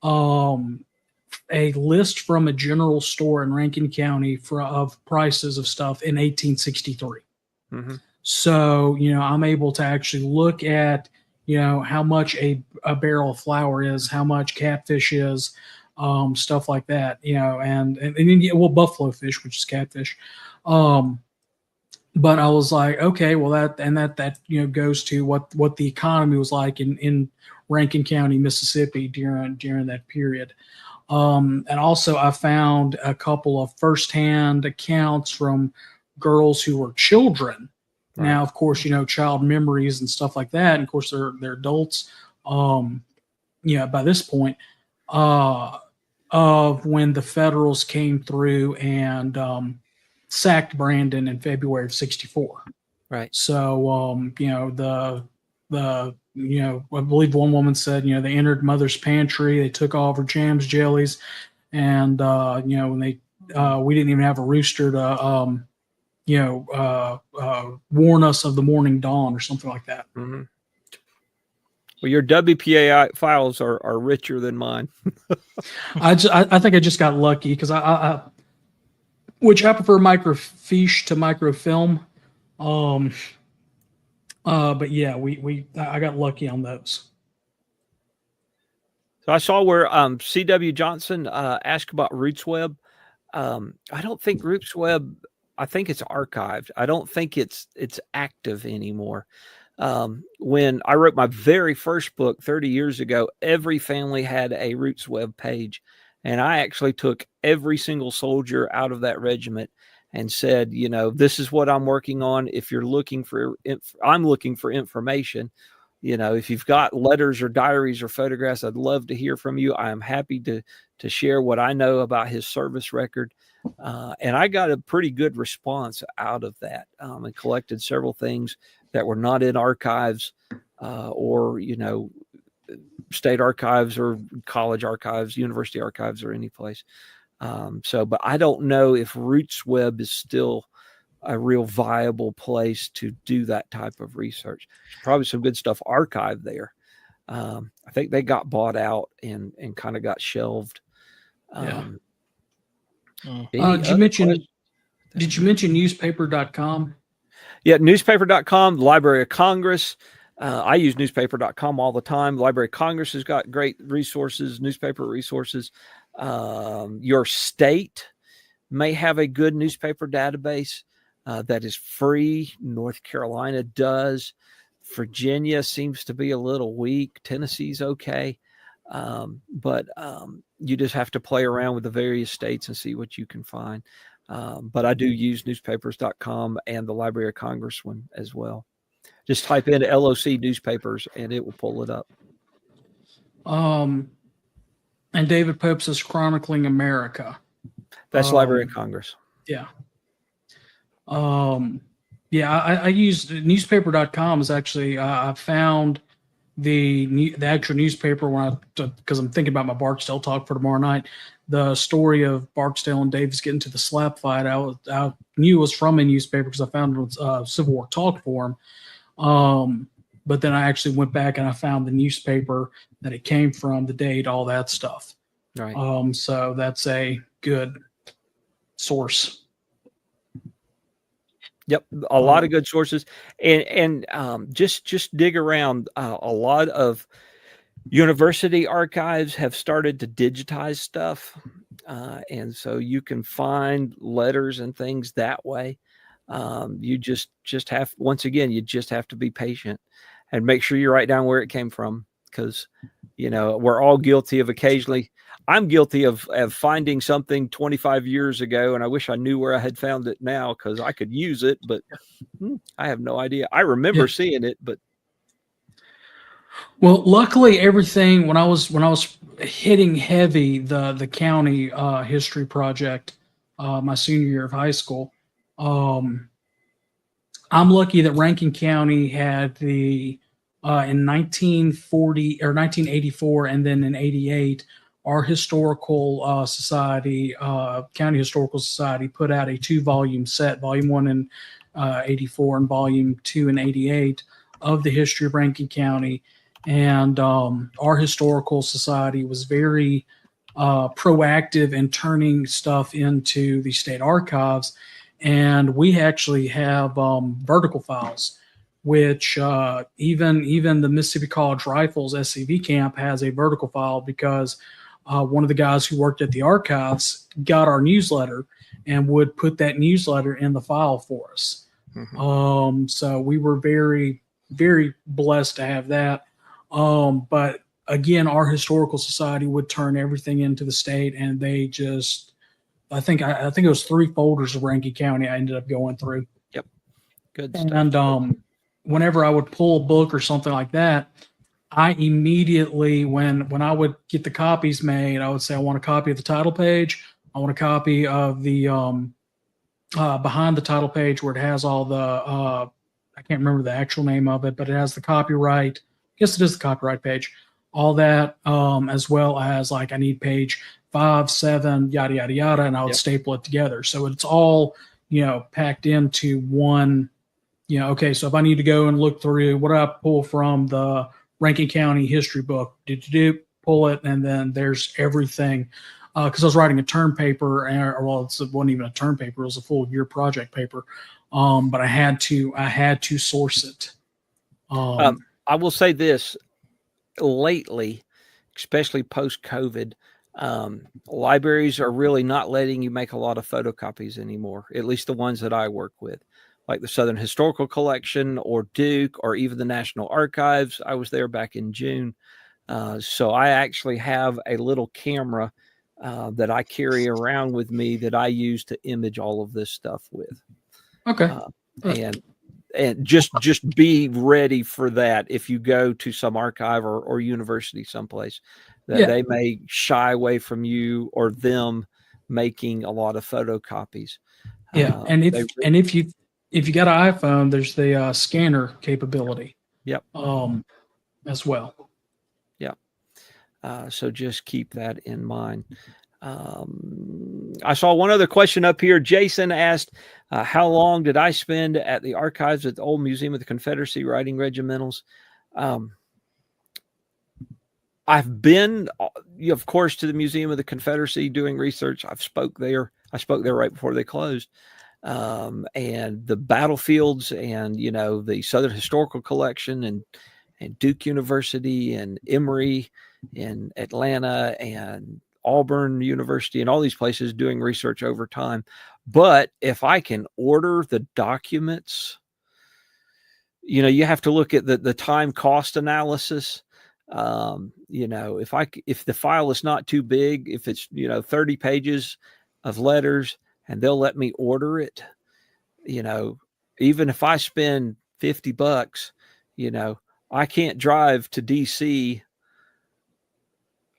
a list from a general store in Rankin County of prices of stuff in 1863. So I'm able to actually look at how much a barrel of flour is, how much catfish is. Stuff like that, and buffalo fish, which is catfish. But I was like, okay, well that goes to what the economy was like in Rankin County, Mississippi during that period. And also I found a couple of firsthand accounts from girls who were children. Right. Now, of course, child memories and stuff like that. And of course they're adults. By this point, of when the Federals came through and sacked Brandon in February of '64. Right. So, I believe one woman said, they entered mother's pantry, they took all of her jams, jellies, and when they we didn't even have a rooster to warn us of the morning dawn or something like that. Mm-hmm. Well, your WPA files are richer than mine. I think I just got lucky because which I prefer microfiche to microfilm. But yeah, I got lucky on those. So I saw where C.W. Johnson asked about RootsWeb. I don't think RootsWeb. I think it's archived. I don't think it's active anymore. When I wrote my very first book 30 years ago, every family had a RootsWeb page. And I actually took every single soldier out of that regiment and said, this is what I'm working on. If you're looking I'm looking for information. If you've got letters or diaries or photographs, I'd love to hear from you. I am happy to share what I know about his service record. And I got a pretty good response out of that, and collected several things that were not in archives or, state archives or college archives, university archives, or any place. But I don't know if RootsWeb is still a real viable place to do that type of research. Probably some good stuff archived there. I think they got bought out and kind of got shelved. Did you mention newspaper.com? Yeah, newspaper.com, the Library of Congress. I use newspaper.com all the time. The Library of Congress has got great resources, newspaper resources. Your state may have a good newspaper database that is free. North Carolina does. Virginia seems to be a little weak. Tennessee's okay. But you just have to play around with the various states and see what you can find. But I do use newspapers.com and the Library of Congress one as well. Just type in LOC newspapers and it will pull it up. And David Pope says Chronicling America. That's Library of Congress. Yeah. Yeah, I use newspaper.com is actually, I found the actual newspaper when because I'm thinking about my Barksdale talk for tomorrow night. The story of Barksdale and Davis getting to the slap fight, I knew it was from a newspaper because I found it was Civil War Talk Forum. But then I actually went back and I found the newspaper that it came from, the date, all that stuff. Right. So that's a good source. Yep, a lot of good sources, and just dig around. A lot of university archives have started to digitize stuff, and so you can find letters and things that way. You just have, once again, you just have to be patient and make sure you write down where it came from, because we're all guilty of occasionally. I'm guilty of finding something 25 years ago, and I wish I knew where I had found it now because I could use it, but I have no idea. I remember seeing it, but well, luckily everything when I was hitting heavy the county history project my senior year of high school, I'm lucky that Rankin County had the in 1940 or 1984 and then in 88. Our historical society, County Historical Society, put out a 2-volume set, volume 1 in 84 and volume 2 in 88 of the history of Rankin County. And our historical society was very proactive in turning stuff into the state archives. And we actually have vertical files, which even the Mississippi College Rifles SCV camp has a vertical file because one of the guys who worked at the archives got our newsletter and would put that newsletter in the file for us. Mm-hmm. So we were very, very blessed to have that. But again, our historical society would turn everything into the state, and they just, I think it was 3 folders of Rankin County I ended up going through. Yep. Good stuff. And whenever I would pull a book or something like that, I immediately, when I would get the copies made, I would say, I want a copy of the title page. I want a copy of the behind the title page where it has all the, I can't remember the actual name of it, but it has the copyright. I guess it is the copyright page. All that, as well as like I need page 5, 7, yada, yada, yada, and I would staple it together. So it's all, packed into one, okay, so if I need to go and look through, what do I pull from the Rankin County history book? Pull it, and then there's everything. Because I was writing a term paper, it wasn't even a term paper; it was a full year project paper. But I had to source it. I will say this: lately, especially post-COVID, libraries are really not letting you make a lot of photocopies anymore. At least the ones that I work with, like the Southern Historical Collection or Duke or even the National Archives. I was there back in June. So I actually have a little camera that I carry around with me that I use to image all of this stuff with. Okay. And just be ready for that if you go to some archive or university someplace that they may shy away from you or them making a lot of photocopies. Yeah. And if you got an iPhone, there's the scanner capability. Yep. As well. Yep. So just keep that in mind. I saw one other question up here. Jason asked, how long did I spend at the archives at the old Museum of the Confederacy writing regimentals? I've been, of course, to the Museum of the Confederacy doing research. I spoke there right before they closed. and the battlefields, and the Southern Historical Collection, and Duke University, and Emory in Atlanta, and Auburn University, and all these places doing research over time. But if I can order the documents, you have to look at the time cost analysis. If the file is not too big, if it's 30 pages of letters, and they'll let me order it, even if I spend $50, I can't drive to DC.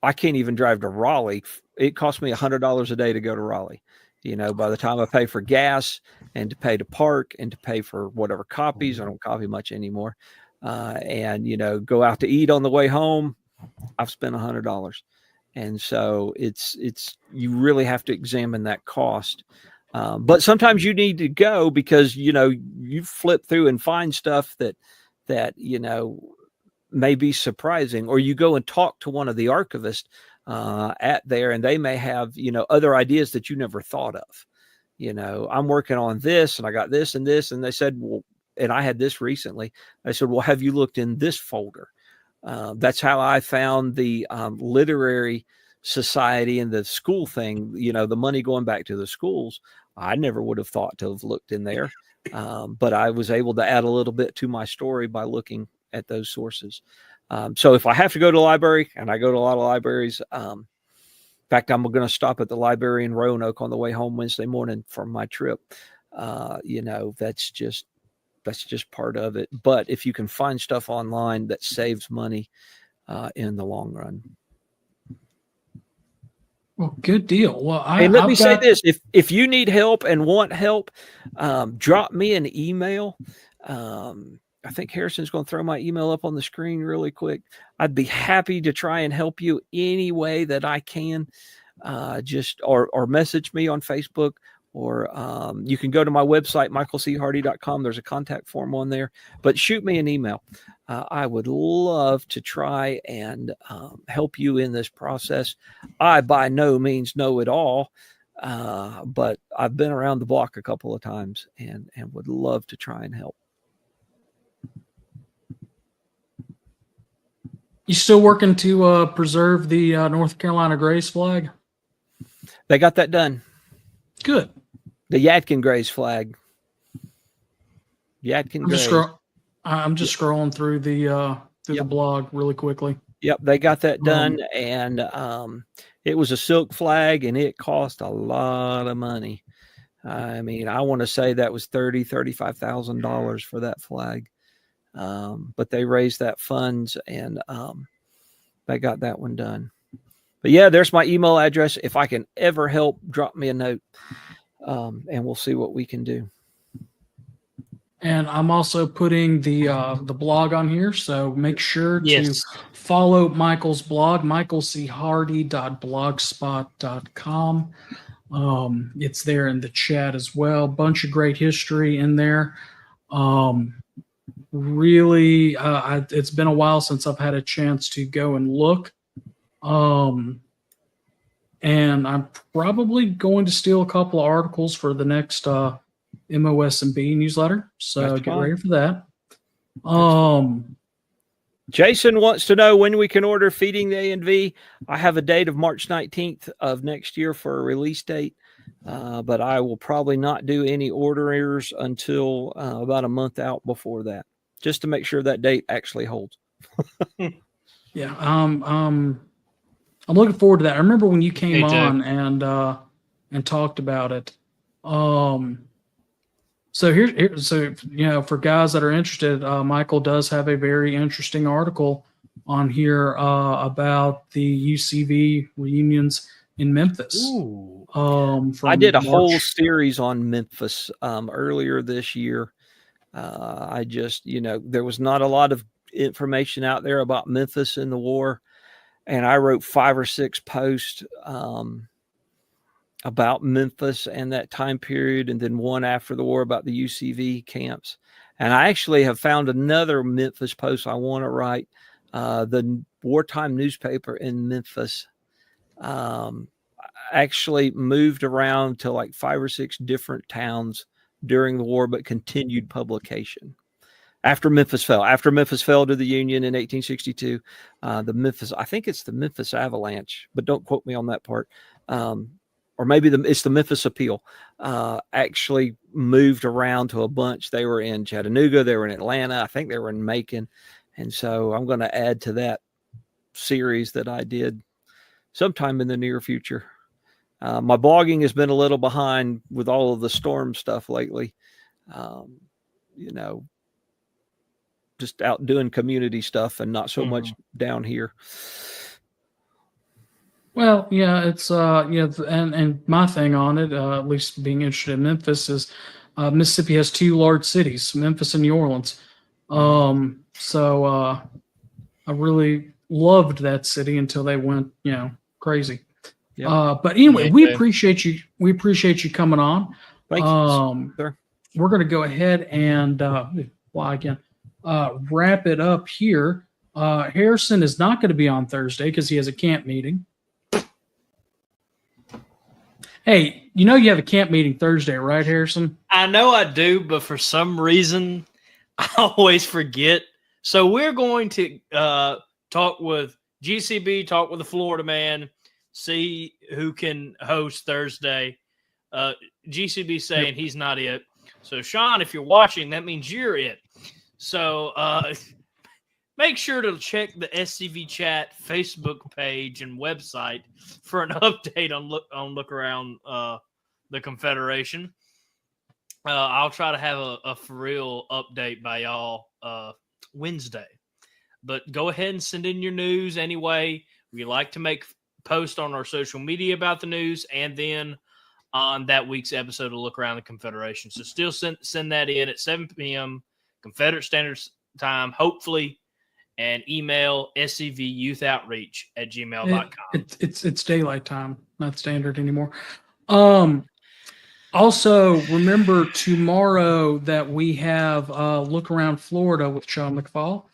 I can't even drive to Raleigh. It costs me $100 a day to go to Raleigh. By the time I pay for gas, and to pay to park, and to pay for whatever copies, I don't copy much anymore. And go out to eat on the way home, I've spent $100. And so it's you really have to examine that cost. But sometimes you need to go because, you flip through and find stuff that may be surprising, or you go and talk to one of the archivists at there, and they may have, other ideas that you never thought of. I'm working on this, and I got this and this, and they said, well, and I had this recently. I said, well, have you looked in this folder? That's how I found the literary society and the school thing, the money going back to the schools. I never would have thought to have looked in there. But I was able to add a little bit to my story by looking at those sources. So if I have to go to the library, and I go to a lot of libraries, in fact, I'm going to stop at the library in Roanoke on the way home Wednesday morning from my trip. That's just part of it. But if you can find stuff online, that saves money in the long run. Well, good deal. Well, let me say this: if you need help and want help, drop me an email. I think Harrison's going to throw my email up on the screen really quick. I'd be happy to try and help you any way that I can. Or message me on Facebook, or you can go to my website, michaelchardy.com. There's a contact form on there, but shoot me an email. I would love to try and help you in this process. I by no means know it all, but I've been around the block a couple of times, and would love to try and help. You still working to preserve the North Carolina Grays flag? They got that done. Good. The Yadkin Grays flag. Yadkin Grays. I'm just scrolling through the blog really quickly. Yep, they got that done, and it was a silk flag, and it cost a lot of money. I mean, I want to say that was $35,000 for that flag. But they raised that funds, and they got that one done. But yeah, there's my email address. If I can ever help, drop me a note, and we'll see what we can do. And I'm also putting the blog on here, so make sure to follow Michael's blog, michaelchardy.blogspot.com. It's there in the chat as well. Bunch of great history in there. Really, it's been a while since I've had a chance to go and look. And I'm probably going to steal a couple of articles for the next MOS&B newsletter. So get ready for that. Jason wants to know when we can order Feeding the A&V. I have a date of March 19th of next year for a release date, but I will probably not do any orders until about a month out before that, just to make sure that date actually holds. Yeah. I'm looking forward to that. I remember when you came on and talked about it. So for guys that are interested, Michael does have a very interesting article on here about the UCV reunions in Memphis. Ooh. I did a whole series on Memphis earlier this year. I just, there was not a lot of information out there about Memphis in the war. And I wrote 5 or 6 posts about Memphis and that time period, and then one after the war about the UCV camps. And I actually have found another Memphis post I want to write. The wartime newspaper in Memphis actually moved around to like 5 or 6 different towns during the war, but continued publication. After Memphis fell to the Union in 1862, I think it's the Memphis Avalanche, but don't quote me on that part. Or maybe it's the Memphis Appeal, actually moved around to a bunch. They were in Chattanooga, they were in Atlanta, I think they were in Macon. And so I'm going to add to that series that I did sometime in the near future. My blogging has been a little behind with all of the storm stuff lately. Just out doing community stuff and not so much down here. Well, yeah, it's and my thing on it, at least being interested in Memphis, is Mississippi has two large cities, Memphis and New Orleans. So I really loved that city until they went, crazy. Yep. But anyway, we appreciate you. We appreciate you coming on. Thank you. Sure. We're going to go ahead and wrap it up here. Harrison is not going to be on Thursday because he has a camp meeting. Hey, you have a camp meeting Thursday, right, Harrison? I know I do, but for some reason, I always forget. So we're going to talk with GCB, talk with the Florida man, see who can host Thursday. GCB saying he's not it. So, Sean, if you're watching, that means you're it. So make sure to check the SCV Chat Facebook page and website for an update on look around the Confederation. I'll try to have a for real update by y'all Wednesday. But go ahead and send in your news anyway. We like to make posts on our social media about the news and then on that week's episode of Look Around the Confederation. So still send that in at 7 p.m. Confederate Standard Time, hopefully, and email scvyouth@gmail.com. It's daylight time, not standard anymore. Also, remember tomorrow that we have Look Around Florida with Sean McFall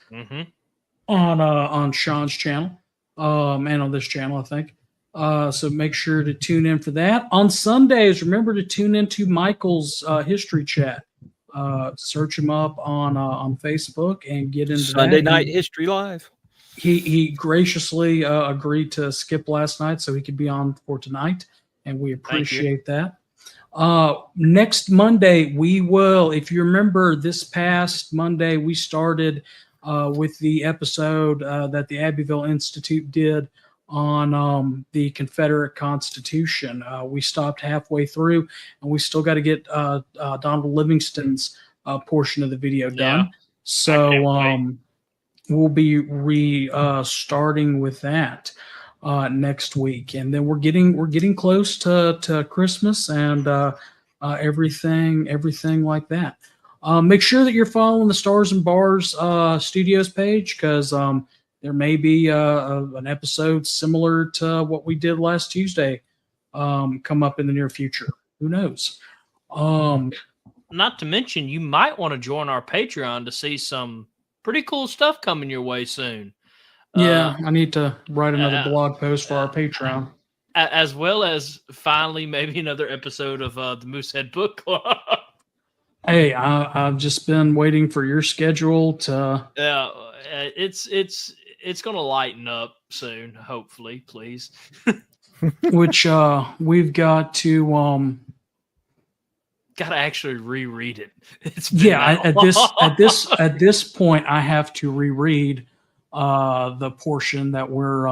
on Sean's channel and on this channel, I think. So make sure to tune in for that. On Sundays, remember to tune into Michael's history chat. Search him up on Facebook and get into Sunday Night History Live. He graciously agreed to skip last night so he could be on for tonight, and we appreciate that. Next Monday, we will, if you remember this past Monday, we started with the episode that the Abbeville Institute did on the Confederate Constitution. We stopped halfway through, and we still got to get Donald Livingston's portion of the video done. So we'll be starting with that next week, and then we're getting close to Christmas and everything like that. Make sure that you're following the Stars and Bars Studios page because there may be an episode similar to what we did last Tuesday come up in the near future. Who knows? Not to mention, you might want to join our Patreon to see some pretty cool stuff coming your way soon. Yeah, I need to write another blog post for our Patreon. As well as finally maybe another episode of the Moosehead Book Club. Hey, I've just been waiting for your schedule to... Yeah, it's going to lighten up soon, hopefully, please. Which we've got to... got to actually reread it. At this point, I have to reread the portion that we're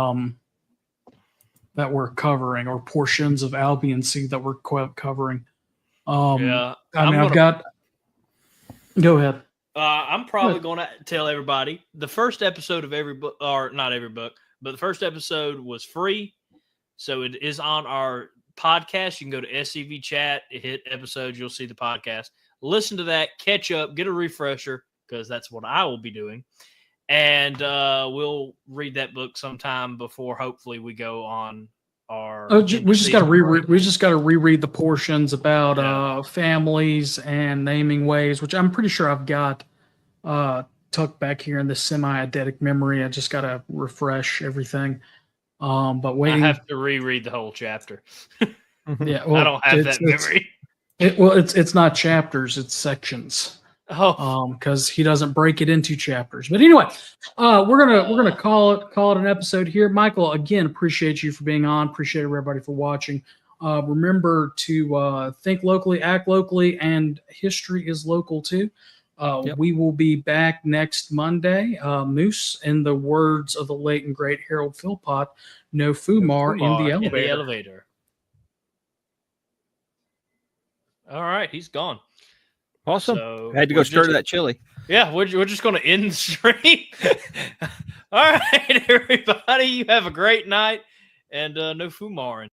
covering, or portions of Albion Sea that we're covering. Yeah, I've got. Go ahead. I'm probably going to tell everybody the first episode of every book, or not every book, but the first episode was free, so it is on our podcast. You can go to SCV Chat, hit episodes, you'll see the podcast. Listen to that, catch up, get a refresher, because that's what I will be doing. And we'll read that book sometime before hopefully we go on our. We just got to reread. We just got to reread the portions about families and naming ways, which I'm pretty sure I've got tucked back here in the semi-eidetic memory. I just got to refresh everything. But waiting, I have to reread the whole chapter. Yeah, well, I don't have that memory. It's not chapters, it's sections. Oh, Because he doesn't break it into chapters. But anyway, we're gonna call it an episode here. Michael, again, appreciate you for being on. Appreciate everybody for watching. Remember to think locally, act locally, and history is local too. Yep. We will be back next Monday. Moose, in the words of the late and great Harold Philpott, no Fumar in the elevator. All right, he's gone. Awesome. So I had to go stir that chili. Yeah, we're just going to end the stream. All right, everybody, you have a great night, and no Fumarin.